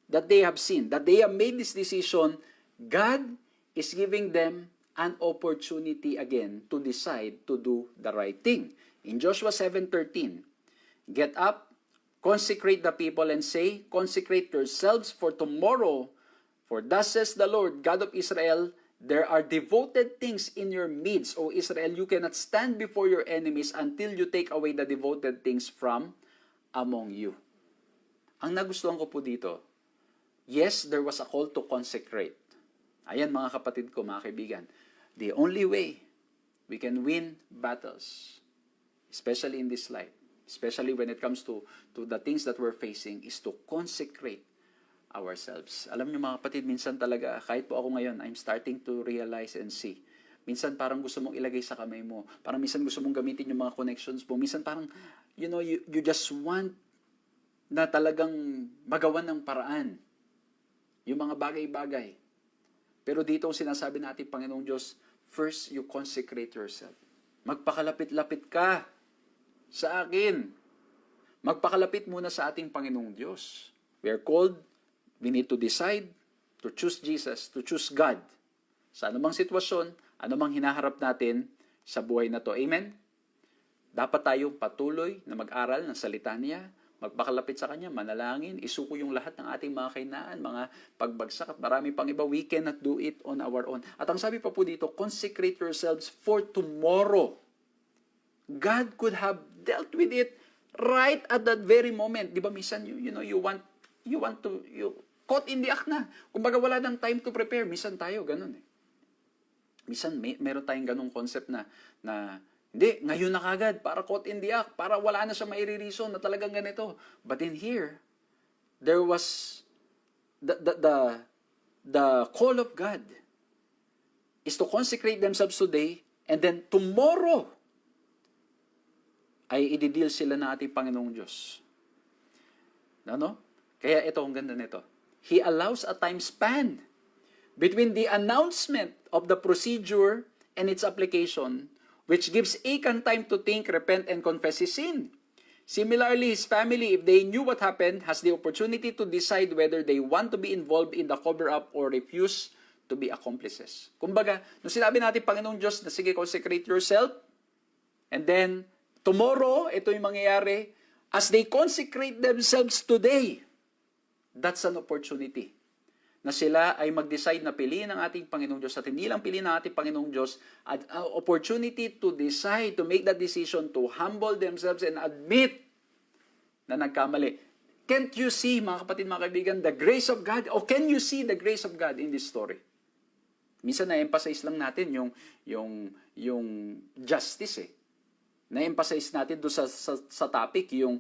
that they have sinned, that they have made this decision, God is giving them an opportunity again to decide to do the right thing. In Joshua 7:13, get up, consecrate the people and say, consecrate yourselves for tomorrow, for thus says the Lord, God of Israel, there are devoted things in your midst, O Israel. You cannot stand before your enemies until you take away the devoted things from among you. Ang nagustuhan ko po dito, yes, there was a call to consecrate. Ayan mga kapatid ko, mga kaibigan. The only way we can win battles, especially in this life, especially when it comes to the things that we're facing, is to consecrate ourselves. Alam niyo mga kapatid, minsan talaga, kahit po ako ngayon, I'm starting to realize and see. Minsan parang gusto mong ilagay sa kamay mo. Parang minsan gusto mong gamitin yung mga connections mo. Minsan parang, you just want na talagang magawan ng paraan. Yung mga bagay-bagay. Pero dito ang sinasabi natin, Panginoong Diyos, first you consecrate yourself. Magpakalapit-lapit ka sa akin. Magpakalapit muna sa ating Panginoong Diyos. We are called, we need to decide to choose Jesus, to choose God. Sa anumang sitwasyon, anumang hinaharap natin sa buhay na to. Amen? Dapat tayong patuloy na mag-aral ng salita niya, magpakalapit sa Kanya, manalangin, isuko yung lahat ng ating mga kahinaan, mga pagbagsak at marami pang iba. We cannot do it on our own. At ang sabi pa po dito, consecrate yourselves for tomorrow. God could have dealt with it right at that very moment. Di ba minsan, you want to, caught in the act na. Kumbaga wala nang time to prepare. Minsan tayo, ganun eh. Minsan meron tayong ganung concept na hindi, ngayon na kagad, para caught in the act, para wala na siya maire-reason na talagang ganito. But in here, there was the call of God is to consecrate themselves today, and then tomorrow ay i-deal sila na ating Panginoong Diyos. Ano? Kaya ito, ang ganda nito. He allows a time span between the announcement of the procedure and its application, which gives Achan time to think, repent, and confess his sin. Similarly, his family, if they knew what happened, has the opportunity to decide whether they want to be involved in the cover-up or refuse to be accomplices. Kumbaga, nung sinabi natin, Panginoong Diyos, na sige, consecrate yourself, and then, tomorrow, ito yung mangyayari, as they consecrate themselves today, that's an opportunity na sila ay mag-decide na piliin ang ating Panginoong Diyos at hindi lang piliin ang ating Panginoong Diyos, at opportunity to decide, to make that decision, to humble themselves and admit na nagkamali. Can't you see, mga kapatid, mga kaibigan, the grace of God? Or can you see the grace of God in this story? Minsan na-emphasize lang natin yung justice eh. Na-emphasize natin doon sa topic yung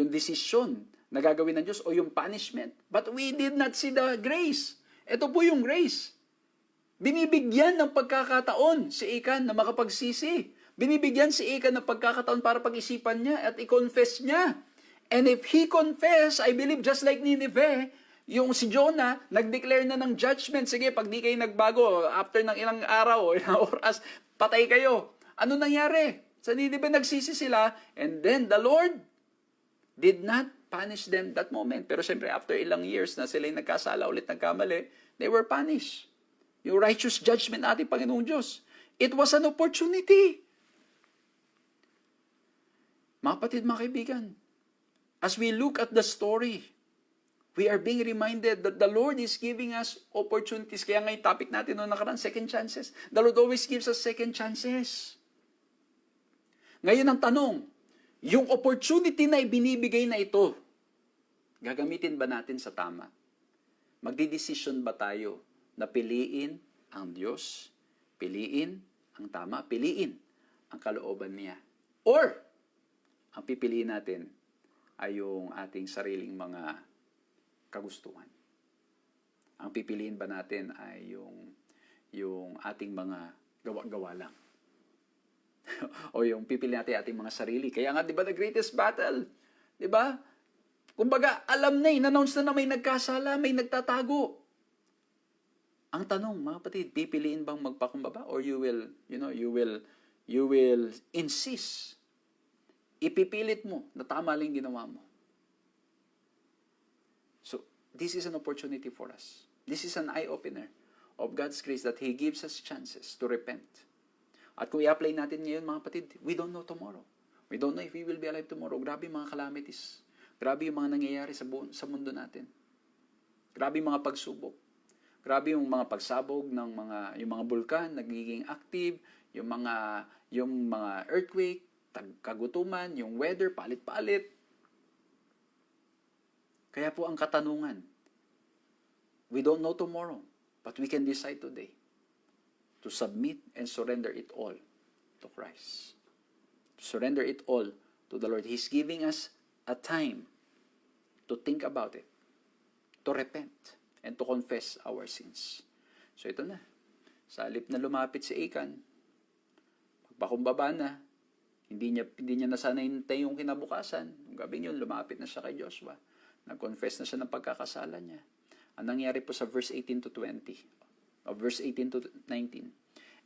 decision na gagawin ng Diyos o yung punishment. But we did not see the grace. Ito po yung grace. Binibigyan ng pagkakataon si Achan na makapagsisi. Binibigyan si Achan ng pagkakataon para pag-isipan niya at i-confess niya. And if he confess, I believe just like Nineveh, yung si Jonah, nag-declare na ng judgment. Sige, pag di kayo nagbago, after ng ilang araw o ilang oras, patay kayo. Ano nangyari? Sa Nineveh, nagsisi sila, and then the Lord did not punish them that moment. Pero siyempre, after ilang years na sila yung nagkasala ulit, nagkamali, they were punished. Yung righteous judgment natin, Panginoong Diyos. It was an opportunity. Mga kapatid, mga kaibigan, as we look at the story, we are being reminded that the Lord is giving us opportunities. Kaya nga yung topic natin noong nakaraan, second chances. The Lord always gives us second chances. Ngayon ang tanong, yung opportunity na ibinibigay na ito, gagamitin ba natin sa tama? Magdidesisyon ba tayo na piliin ang Diyos, piliin ang tama, piliin ang kalooban niya? Or, ang pipiliin natin ay yung ating sariling mga kagustuhan. Ang pipiliin ba natin ay yung ating mga gawa-gawa lang? O yung pipili natin ating mga sarili. Kaya nga, di ba, the greatest battle, di ba? Kumbaga, alam na in-announce na may nagkasala, may nagtatago. Ang tanong, mga kapatid, pipiliin bang magpakumbaba or you will insist, ipipilit mo na tama lang ginawa mo. So, this is an opportunity for us. This is an eye-opener of God's grace that He gives us chances to repent. At kung i-apply natin ngayon, mga kapatid, we don't know tomorrow. We don't know if we will be alive tomorrow. Grabe mga calamities. Grabe yung mga nangyayari sa mundo natin. Grabe yung mga pagsubok. Grabe yung mga pagsabog ng yung mga bulkan nagiging active, yung mga earthquake, kagutuman, yung weather palit-palit. Kaya po ang katanungan, we don't know tomorrow, but we can decide today to submit and surrender it all to Christ. Surrender it all to the Lord. He's giving us a time to think about it, to repent, and to confess our sins. So ito na. Sa halip na lumapit si Achan, pagpakumbaba na, hindi niya na sana hintay yung kinabukasan. Yung gabing yun, lumapit na siya kay Joshua. Nag-confess na siya ng pagkakasala niya. Ang nangyari po sa verse 18 to 20, of verse 18 to 19.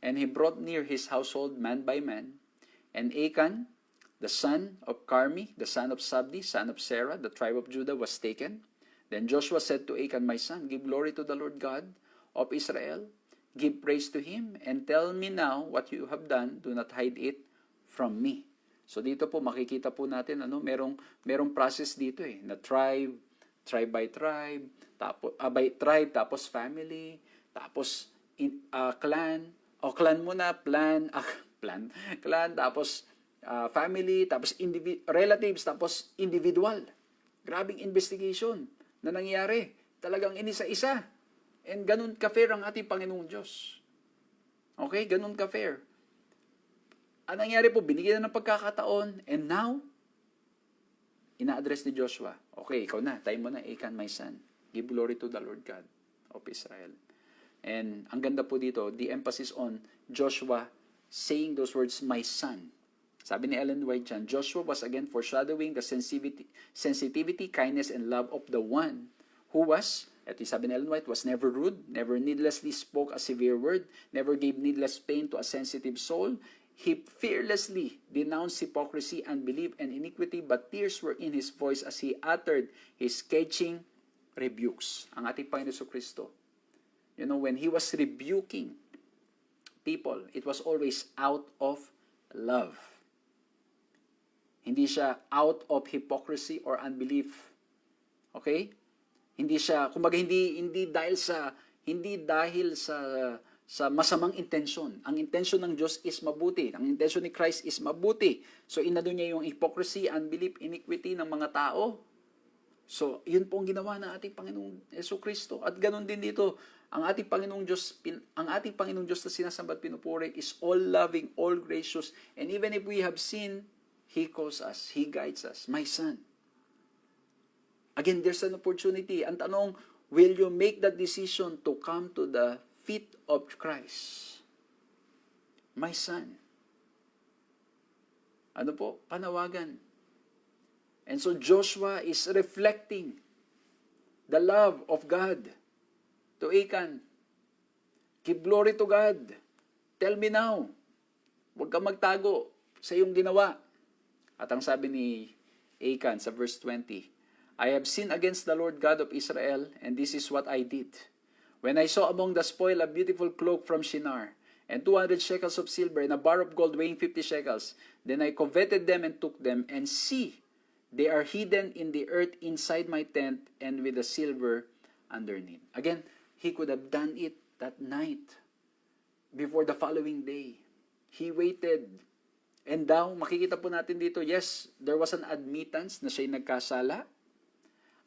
And he brought near his household man by man, and Achan, the son of Carmi, the son of Sabdi, son of Sarah, the tribe of Judah, was taken. Then Joshua said to Achan, my son, give glory to the Lord God of Israel, give praise to Him, and tell me now what you have done, do not hide it from me. So dito po makikita po natin merong process dito na tribe by tribe, tapos family, tapos clan, clan muna, clan, tapos family, tapos relatives, tapos individual. Grabing investigation na nangyari. Talagang inisa-isa. And ganun ka-fair ang ating Panginoong Diyos. Okay? Ganun ka-fair. Ang nangyari po, binigyan na ng pagkakataon, and now, ina-address ni Joshua, okay, ikaw na, tayo mo na, Achan, my son. Give glory to the Lord God of Israel. And ang ganda po dito, the emphasis on Joshua saying those words, my son. Sabi ni Ellen White dyan, Joshua was again foreshadowing the sensitivity, kindness, and love of the one who was, ito sabi ni Ellen White, was never rude, never needlessly spoke a severe word, never gave needless pain to a sensitive soul. He fearlessly denounced hypocrisy, unbelief, and iniquity, but tears were in his voice as he uttered his scathing rebukes. Ang ating Panginoon Jesucristo, when he was rebuking people, it was always out of love. Hindi siya out of hypocrisy or unbelief. Okay? Hindi siya, kumbaga hindi dahil sa masamang intensyon. Ang intensyon ng Diyos is mabuti. Ang intensyon ni Christ is mabuti. So inano niya yung hypocrisy, unbelief, iniquity ng mga tao. So yun po ang ginawa ng ating Panginoong Jesucristo. At ganun din dito, ang ating Panginoong Diyos na sinasamba at pinupuri is all loving, all gracious, and even if we have sinned, He calls us, He guides us. My son. Again, there's an opportunity. Ang tanong, will you make that decision to come to the feet of Christ? My son. Ano po? Panawagan. And so Joshua is reflecting the love of God to Achan. Give glory to God. Tell me now. Huwag kang magtago sa iyong ginawa. At ang sabi ni Achan sa verse 20, I have sinned against the Lord God of Israel, and this is what I did. When I saw among the spoil a beautiful cloak from Shinar, and 200 shekels of silver, and a bar of gold weighing 50 shekels, then I coveted them and took them, and see, they are hidden in the earth inside my tent, and with the silver underneath. Again, he could have done it that night, before the following day. He waited. And now, makikita po natin dito, yes, there was an admittance na siya'y nagkasala.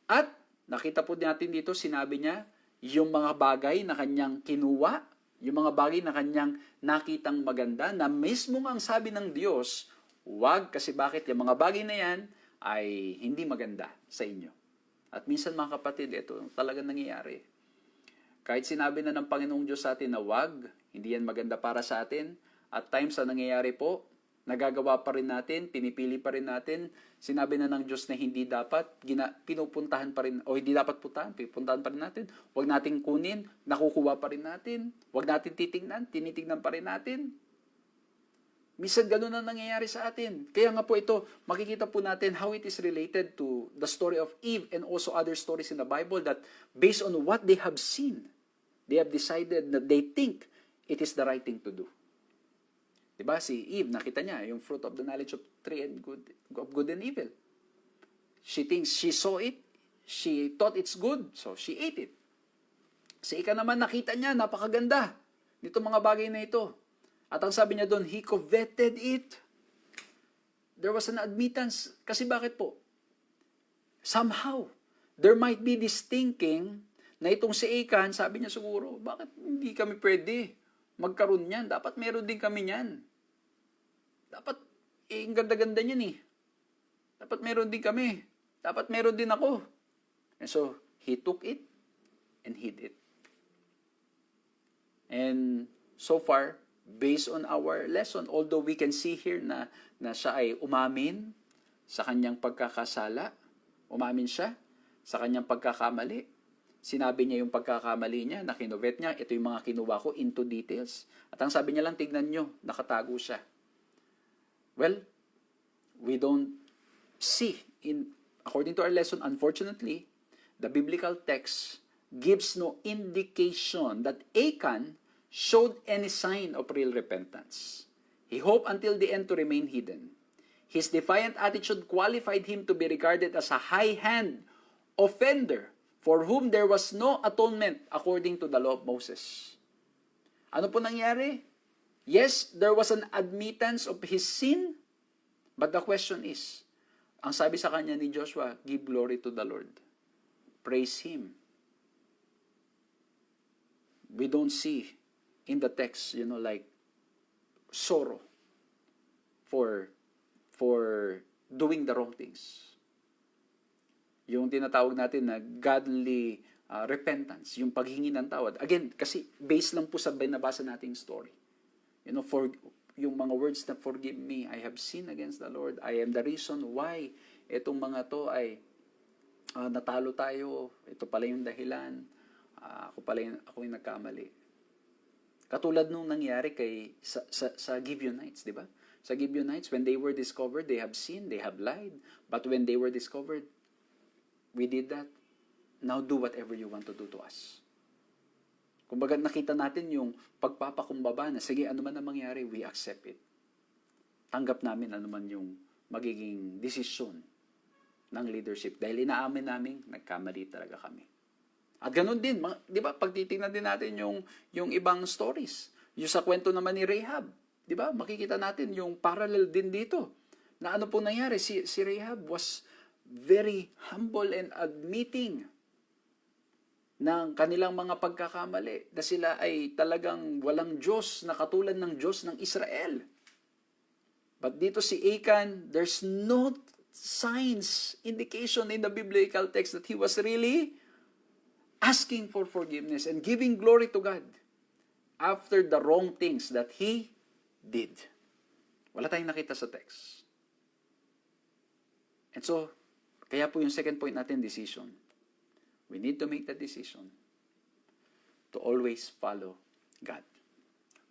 At nakita po natin dito, sinabi niya, yung mga bagay na kanyang kinuha, yung mga bagay na kanyang nakitang maganda, na mismo ang sabi ng Diyos, wag, kasi bakit? Yung mga bagay na yan ay hindi maganda sa inyo. At minsan mga kapatid, ito talagang nangyayari. Kahit sinabi na ng Panginoong Diyos sa atin na wag, hindi yan maganda para sa atin, at times na nangyayari po, nagagawa pa rin natin, pinipili pa rin natin, sinabi na ng Diyos na hindi dapat, pinupuntahan pa rin, o hindi dapat puntahan, pipuntahan pa rin natin, huwag nating kunin, nakukuha pa rin natin, huwag natin titignan, tinitignan pa rin natin. Minsan ganun ang nangyayari sa atin. Kaya nga po ito, makikita po natin how it is related to the story of Eve and also other stories in the Bible that based on what they have seen, they have decided that they think it is the right thing to do. Diba? Si Eve, nakita niya yung fruit of the knowledge of good and evil. She thinks, she saw it, she thought it's good, so she ate it. Si Ika naman, nakita niya, napakaganda nito mga bagay na ito. At ang sabi niya doon, he coveted it. There was an admittance. Kasi bakit po? Somehow, there might be this thinking na itong si Achan, sabi niya siguro, bakit hindi kami pwede magkaroon niyan? Dapat meron din kami niyan. Dapat, ang ganda-ganda niyan eh. Dapat meron din kami. Dapat meron din ako. And so, he took it and hid it. And so far, based on our lesson, although we can see here na siya ay umamin sa kanyang pagkakasala, umamin siya sa kanyang pagkakamali, sinabi niya yung pagkakamali niya, na kinovet niya, ito yung mga kinuha ko into details. At ang sabi niya lang, tignan nyo, nakatago siya. Well, we don't see, according to our lesson, unfortunately, the biblical text gives no indication that Achan showed any sign of real repentance. He hoped until the end to remain hidden. His defiant attitude qualified him to be regarded as a high-hand offender for whom there was no atonement according to the law of Moses. Ano po nangyari? Yes, there was an admittance of his sin, but the question is, ang sabi sa kanya ni Joshua, give glory to the Lord. Praise Him. We don't see in the text, like sorrow for doing the wrong things. Yung tinatawag natin na godly repentance, yung paghingi ng tawad. Again, kasi based lang po sa binabasa nating story. For yung mga words na forgive me, I have sinned against the Lord. I am the reason why itong mga to ay natalo tayo. Ito pala yung dahilan. Ako yung nagkamali. Katulad nung nangyari sa Gibeonites, di ba? Sa Gibeonites, when they were discovered, they have sinned, they have lied. But when they were discovered, we did that. Now do whatever you want to do to us. Kumbaga nakita natin yung pagpapakumbaba na, sige, ano man ang mangyari, we accept it. Tanggap namin ano man yung magiging desisyon ng leadership. Dahil inaamin namin, nagkamali talaga kami. At ganun din, di ba, pagtitingnan din natin yung ibang stories. Yung sa kwento naman ni Rahab, di ba, makikita natin yung parallel din dito. Na ano po nangyari, si Rahab was very humble and admitting ng kanilang mga pagkakamali, na sila ay talagang walang Diyos na katulad ng Diyos ng Israel. But dito si Achan, there's no signs, indication in the biblical text that he was really asking for forgiveness and giving glory to God after the wrong things that he did. Wala tayong nakita sa text. And so, kaya po yung second point natin, decision. We need to make that decision to always follow God.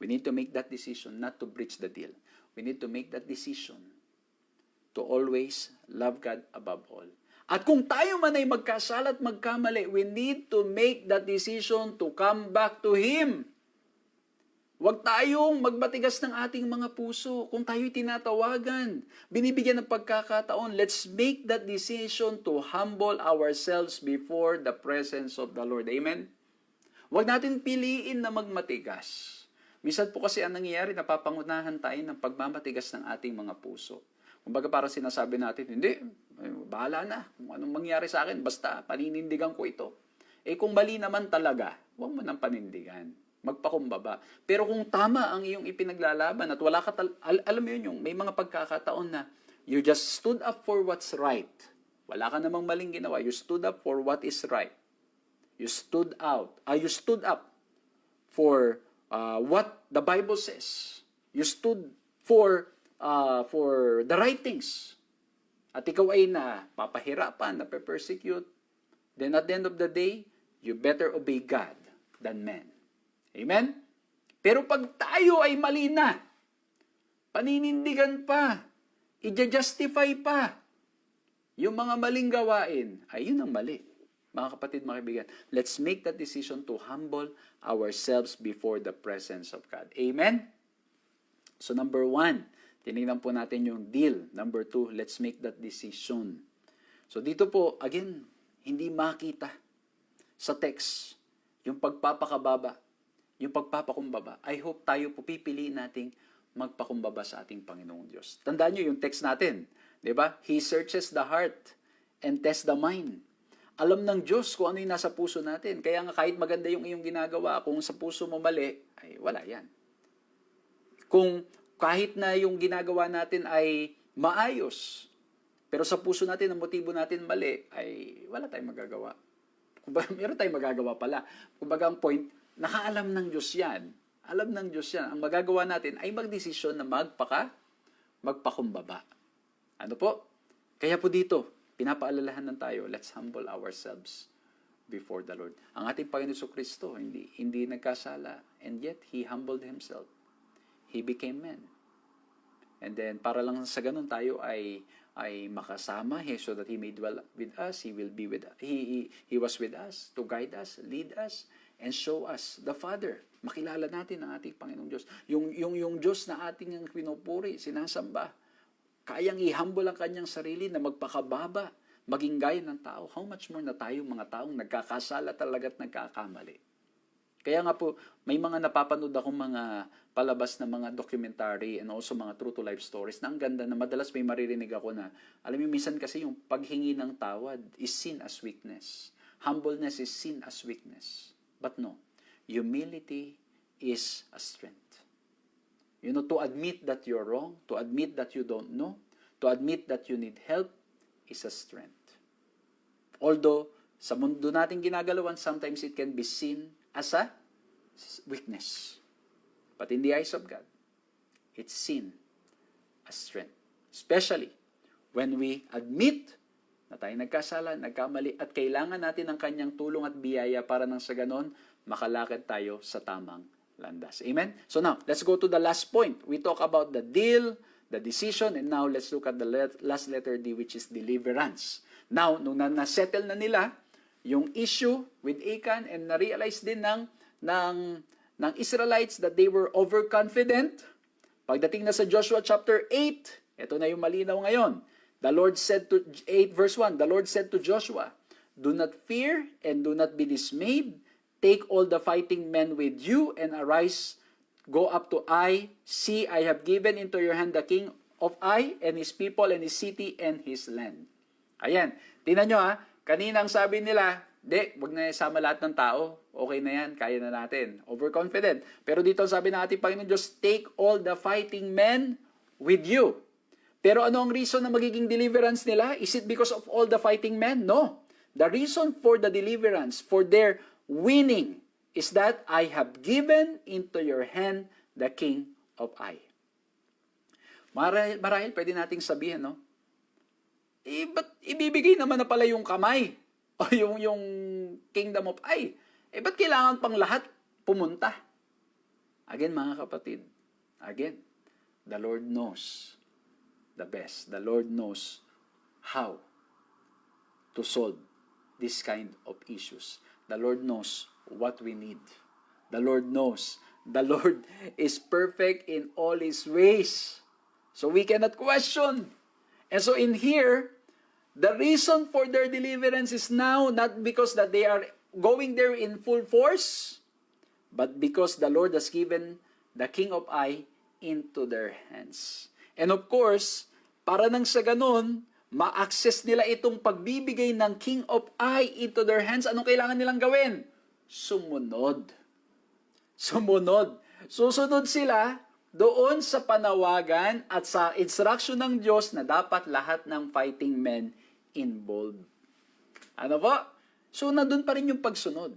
We need to make that decision not to breach the deal. We need to make that decision to always love God above all. At kung tayo man ay magkasala at magkamali, we need to make that decision to come back to Him. Huwag tayong magmatigas ng ating mga puso. Kung tayo'y tinatawagan, binibigyan ng pagkakataon, let's make that decision to humble ourselves before the presence of the Lord. Amen? Huwag natin piliin na magmatigas. Minsan po kasi ang nangyayari, napapangunahan tayo ng pagmamatigas ng ating mga puso. Kumbaga parang sinasabi natin, hindi, bahala na. Kung anong mangyari sa akin, basta paninindigan ko ito. Kung mali naman talaga, huwag mo nang panindigan. Magpakumbaba. Pero kung tama ang iyong ipinaglalaban at wala ka, alam mo yun, yung may mga pagkakataon na you just stood up for what's right. Wala ka namang maling ginawa. You stood up for what is right. You stood up for what the Bible says. You stood for for the right things, at ikaw ay napapahirapan, nape-persecute, then at the end of the day, you better obey God than men. Amen? Pero pag tayo ay mali na, paninindigan pa, i-justify pa, yung mga maling gawain, ay yun ang mali. Mga kapatid, mga kaibigan, let's make that decision to humble ourselves before the presence of God. Amen? So number 1, tinignan po natin yung deal. Number 2, let's make that decision. So dito po, again, hindi makita sa text yung pagpapakababa, yung pagpapakumbaba. I hope tayo po pipiliin nating magpakumbaba sa ating Panginoong Diyos. Tandaan nyo yung text natin. Diba? He searches the heart and tests the mind. Alam ng Diyos kung ano yung nasa puso natin. Kaya nga kahit maganda yung iyong ginagawa, kung sa puso mo mali, ay wala yan. Kung kahit na yung ginagawa natin ay maayos, pero sa puso natin, ang motibo natin mali, ay wala tayong magagawa. Meron tayong magagawa pala. Kumbaga ang point, nakaalam ng Diyos yan. Alam ng Diyos yan. Ang magagawa natin ay magdesisyon na magpakumbaba. Ano po? Kaya po dito, pinapaalalahanan tayo, let's humble ourselves before the Lord. Ang ating Panginoon Jesucristo, hindi nagkasala, and yet He humbled Himself. He became man. And then, para lang sa ganun tayo ay makasama, so that He may dwell with us, He will be with us. He was with us to guide us, lead us, and show us the Father. Makilala natin ang ating Panginoong Diyos. Yung Diyos na ating pinupuri, sinasamba, kayang i-humble ang kanyang sarili na magpakababa, maging gaya ng tao. How much more na tayo mga taong nagkakasala talaga at nagkakamali. Kaya nga po, may mga napapanood akong mga palabas na mga documentary and also mga true-to-life stories na ang ganda na madalas may maririnig ako na, alam mo, minsan kasi yung paghingi ng tawad is seen as weakness. Humbleness is seen as weakness. But no, humility is a strength. You know, to admit that you're wrong, to admit that you don't know, to admit that you need help is a strength. Although, sa mundo natin ginagalawan, sometimes it can be seen as a weakness. But in the eyes of God, it's seen as strength. Especially when we admit na tayo nagkasala, nagkamali, at kailangan natin ng kanyang tulong at biyaya para nang sa ganon, makalakad tayo sa tamang landas. Amen? So now, let's go to the last point. We talk about the deal, the decision, and now let's look at the last letter D, which is deliverance. Now, nung na-settle na nila yung issue with Achan and na-realize din ng Israelites that they were overconfident, pagdating na sa Joshua chapter 8, ito na yung malinaw ngayon. The Lord said to 8 verse 1, the Lord said to Joshua, "Do not fear and do not be dismayed. Take all the fighting men with you and arise, go up to Ai. See, I have given into your hand the king of Ai and his people and his city and his land." Ayan. Tingnan nyo kaninang sabi nila, wag na isama lahat ng tao. Okay na yan, kaya na natin. Overconfident. Pero dito sabi ng ating Panginoon Diyos, take all the fighting men with you. Pero ano ang reason na magiging deliverance nila? Is it because of all the fighting men? No. The reason for the deliverance, for their winning, is that I have given into your hand the king of Ai. Marahil pwede nating sabihin, no? Ba't ibibigay naman na pala yung kamay o yung kingdom of Ai? Ba't kailangan pang lahat pumunta? Again, mga kapatid, the Lord knows the best. The Lord knows how to solve this kind of issues. The Lord knows what we need. The Lord knows. The Lord is perfect in all His ways. So we cannot question. And so in here, the reason for their deliverance is now not because that they are going there in full force, but because the Lord has given the king of Ai into their hands. And of course, para nang sa ganun, ma-access nila itong pagbibigay ng king of Ai into their hands, anong kailangan nilang gawin? Sumunod. Susunod sila doon sa panawagan at sa instruction ng Diyos na dapat lahat ng fighting men involved. Ano po? So, nandun pa rin yung pagsunod.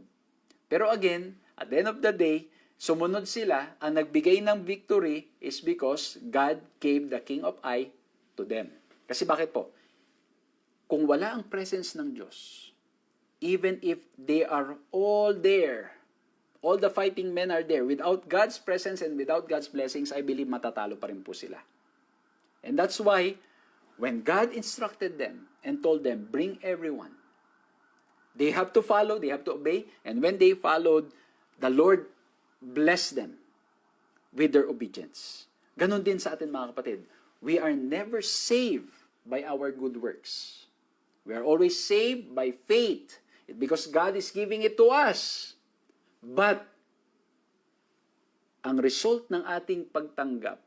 Pero again, at the end of the day, sumunod sila, ang nagbigay ng victory is because God gave the king of Ai to them. Kasi bakit po? Kung wala ang presence ng Diyos, even if they are all there, all the fighting men are there, without God's presence and without God's blessings, I believe matatalo pa rin po sila. And that's why, when God instructed them and told them, bring everyone, they have to follow, they have to obey, and when they followed, the Lord blessed them with their obedience. Ganon din sa atin mga kapatid. We are never saved by our good works. We are always saved by faith because God is giving it to us. But, ang result ng ating pagtanggap,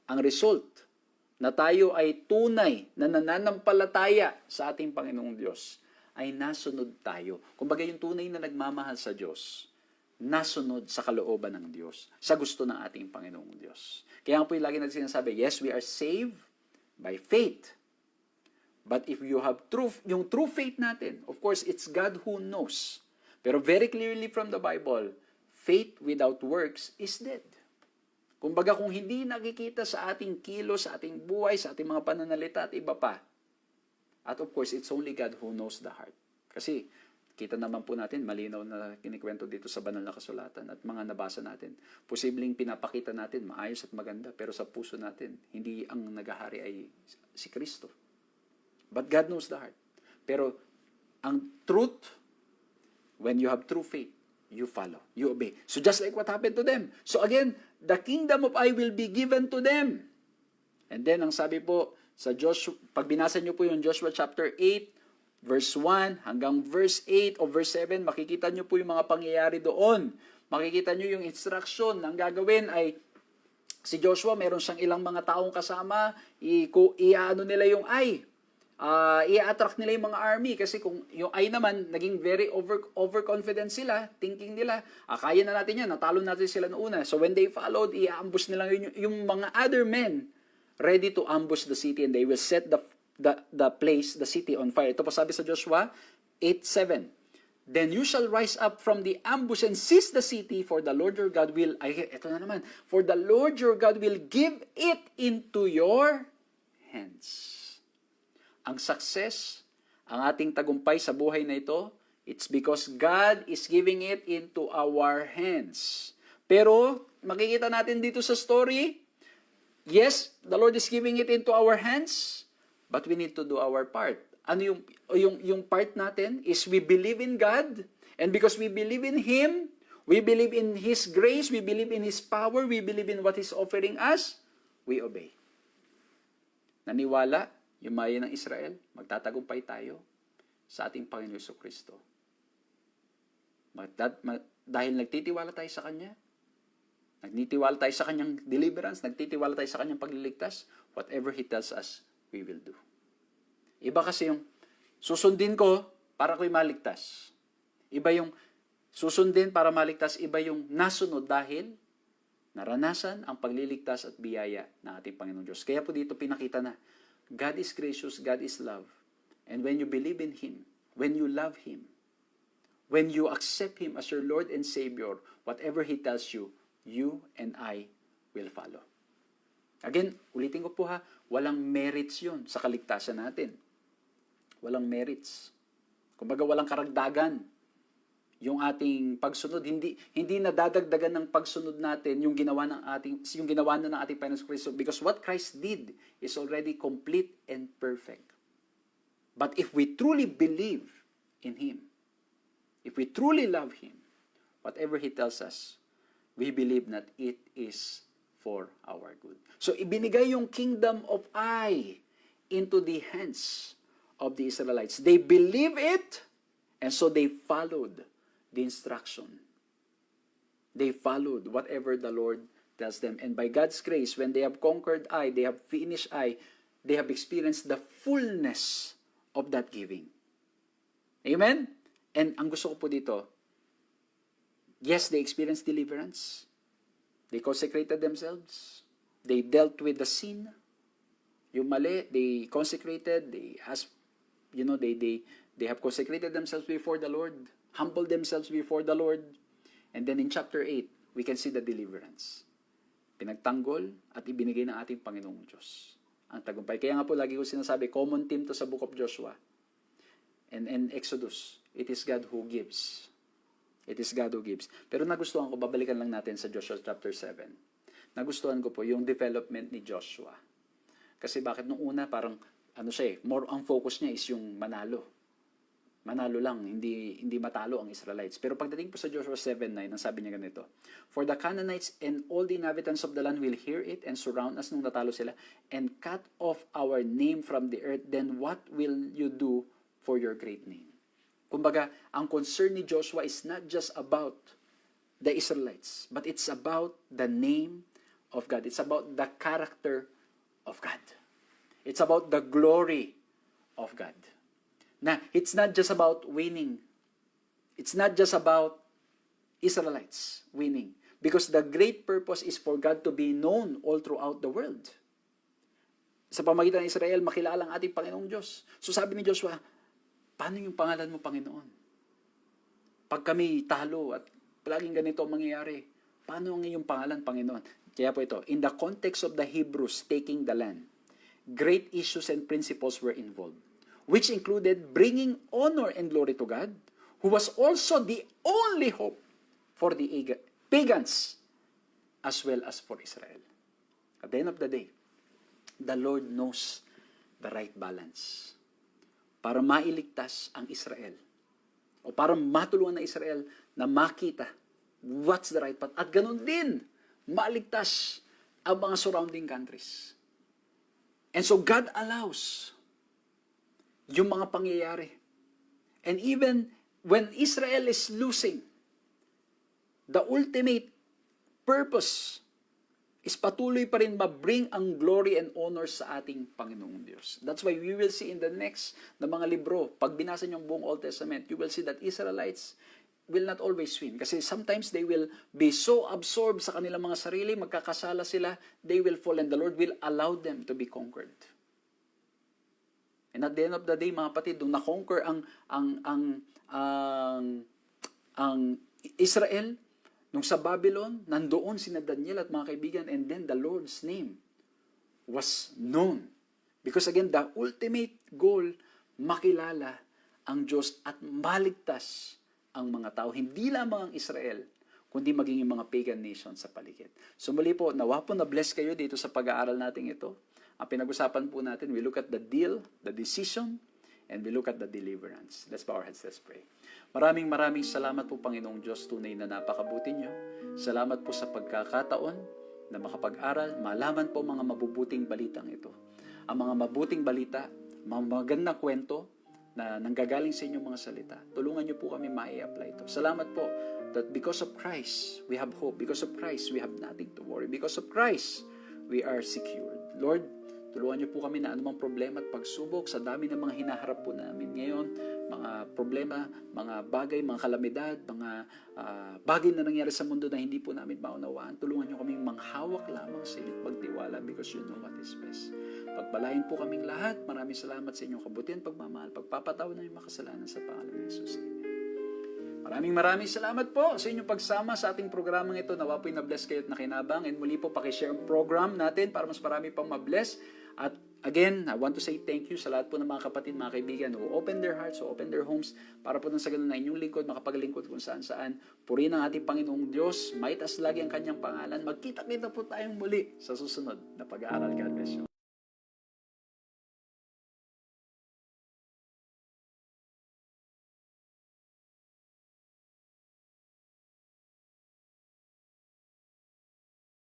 ang result na tayo ay tunay na nananampalataya sa ating Panginoong Diyos, ay nasunod tayo. Kumbaga yung tunay na nagmamahal sa Diyos, nasunod sa kalooban ng Diyos, sa gusto ng ating Panginoong Diyos. Kaya nga po yung lagi natin sinasabi, yes, we are saved by faith. But if you have yung true faith natin, of course, it's God who knows. Pero very clearly from the Bible, faith without works is dead. Kumbaga kung hindi nakikita sa ating kilos, sa ating buhay, sa ating mga pananalita at iba pa, at of course, it's only God who knows the heart. Kasi, kita naman po natin, malinaw na kinikwento dito sa banal na kasulatan at mga nabasa natin. Posibleng pinapakita natin, maayos at maganda, pero sa puso natin, hindi ang nagahari ay si Kristo. But God knows the heart. Pero, ang truth, when you have true faith, you follow, you obey. So just like what happened to them. So again, the kingdom of Ai will be given to them. And then, ang sabi po, sa Joshua, pag binasa niyo po yung Joshua chapter 8, verse 1 hanggang verse 8 o verse 7, makikita niyo po yung mga pangyayari doon. Makikita niyo yung instruction. Ang gagawin ay, si Joshua, meron siyang ilang mga taong kasama, i-ano nila yung Ai. I-attract nila yung mga army kasi kung yung Ai naman, naging very overconfident sila, thinking nila, kaya na natin yan, natalo natin sila noong una. So when they followed, i-ambush nila yung mga other men ready to ambush the city and they will set the city on fire. Ito po sabi sa Joshua 8:7. Then you shall rise up from the ambush and seize the city, for the Lord your God will, ito na naman, for the Lord your God will give it into your hands. Ang success, ang ating tagumpay sa buhay na ito, it's because God is giving it into our hands. Pero, makikita natin dito sa story, yes, the Lord is giving it into our hands, but we need to do our part. Ano yung part natin is we believe in God, and because we believe in Him, we believe in His grace, we believe in His power, we believe in what He's offering us, we obey. Naniwala yung bayan ng Israel, magtatagumpay tayo sa ating Panginoon Jesucristo. Dahil nagtitiwala tayo sa Kanya, nagtitiwala tayo sa Kanyang deliverance, nagtitiwala tayo sa Kanyang pagliligtas, whatever He tells us, we will do. Iba kasi yung susundin ko para ko'y maligtas. Iba yung susundin para maligtas, iba yung nasunod dahil naranasan ang pagliligtas at biyaya ng ating Panginoon Diyos. Kaya po dito pinakita na, God is gracious, God is love. And when you believe in Him, when you love Him, when you accept Him as your Lord and Savior, whatever He tells you, you and I will follow. Again, ulitin ko po ha, walang merits yun sa kaligtasan natin. Walang merits. Kumbaga walang karagdagan. Yung ating pagsunod, hindi nadadagdagan ng pagsunod natin yung ginawa na ng ating Panginoon Kristo, because what Christ did is already complete and perfect. But if we truly believe in Him, if we truly love Him, whatever He tells us, we believe that it is for our good. So ibinigay yung kingdom of Ai into the hands of the Israelites. They believe it, and so they followed the instruction. They followed whatever the Lord tells them. And by God's grace, when they have conquered Ai, they have finished Ai, they have experienced the fullness of that giving. Amen? And ang gusto ko po dito, yes, they experienced deliverance. They consecrated themselves. They dealt with the sin. Yung mali, they consecrated, they asked, they have consecrated themselves before the Lord, humbled themselves before the Lord, And then in chapter 8, we can see the deliverance. Pinagtanggol at ibinigay ng ating Panginoong Diyos ang tagumpay. Kaya nga po lagi ko sinasabi, common theme to sa book of Joshua and Exodus. It is God who gives. It is God who gives. Pero nagustuhan ko, babalikan lang natin sa Joshua chapter 7. Nagustuhan ko po yung development ni Joshua. Kasi bakit nung una parang, more ang focus niya is yung manalo. Manalo lang, hindi matalo ang Israelites. Pero pagdating po sa Joshua 7:9, ang sabi niya ganito, "For the Canaanites and all the inhabitants of the land will hear it and surround us," nung natalo sila, "and cut off our name from the earth, then what will you do for your great name?" Kumbaga, ang concern ni Joshua is not just about the Israelites, but it's about the name of God. It's about the character of God. It's about the glory of God. Na it's not just about winning. It's not just about Israelites winning. Because the great purpose is for God to be known all throughout the world. Sa pamagitan ng Israel, makilala ang ating Panginoong Diyos. So sabi ni Joshua, paano yung pangalan mo, Panginoon? Pag kami talo at palaging ganito ang mangyayari, paano ang iyong pangalan, Panginoon? Kaya po ito, in the context of the Hebrews taking the land, great issues and principles were involved, which included bringing honor and glory to God, who was also the only hope for the pagans as well as for Israel. At the end of the day, the Lord knows the right balance para mailigtas ang Israel o para matulungan na Israel na makita what's the right path. At ganun din, maligtas ang mga surrounding countries. And so God allows yung mga pangyayari. And even when Israel is losing, the ultimate purpose is patuloy pa rin mabring ang glory and honor sa ating Panginoong Diyos. That's why we will see in the next na mga libro, pag binasa niyo ang buong Old Testament, you will see that Israelites will not always win. Kasi sometimes they will be so absorbed sa kanilang mga sarili, magkakasala sila, they will fall and the Lord will allow them to be conquered. And at the end of the day, mga kapatid, nung na-conquer ang Israel, nung sa Babylon, nandoon sina Daniel at mga kaibigan, and then the Lord's name was known. Because again, the ultimate goal, makilala ang Diyos at maligtas ang mga tao. Hindi lamang ang Israel, kundi maging yung mga pagan nations sa paligid. So muli po, nawa po na bless kayo dito sa pag-aaral natin ito. Ang pinag-usapan po natin, we look at the deal, the decision, and we look at the deliverance. Let's bow our heads, let's pray. Maraming salamat po, Panginoong Diyos, tunay na napakabuti niyo. Salamat po sa pagkakataon na makapag-aral, malaman po mga mabubuting balitang ito. Ang mga mabuting balita, mga magandang kwento na nanggagaling sa inyong mga salita. Tulungan niyo po kami ma-apply ito. Salamat po that because of Christ, we have hope. Because of Christ, we have nothing to worry. Because of Christ, we are secured. Lord, tulungan niyo po kami na anumang problema at pagsubok sa dami ng mga hinaharap po namin ngayon, mga problema, mga bagay, mga kalamidad, mga bagay na nangyari sa mundo na hindi po namin maunawaan. Tulungan niyo kaming manghawak lamang sa inyo at magtiwala because you know what is best. Pagpalain po kaming lahat. Maraming salamat sa inyong kabutihan, pagmamahal, pagpapatawad ng inyong makasalanan sa pangalan ng Jesus. Maraming salamat po sa inyong pagsama sa ating programang ito. Nawa po'y na-bless kayo at nakinabang. And muli po, pakishare ang program natin para mas marami pang ma-bless. At again, I want to say thank you sa lahat po ng mga kapatid, mga kaibigan who open their hearts, who open their homes para po sa ganun na inyong lingkod, makapaglingkod kung saan-saan. Purihin ang ating Panginoong Diyos. Maitas lagi ang kanyang pangalan. Magkita-kita po tayong muli sa susunod na pag-aaral. God bless you.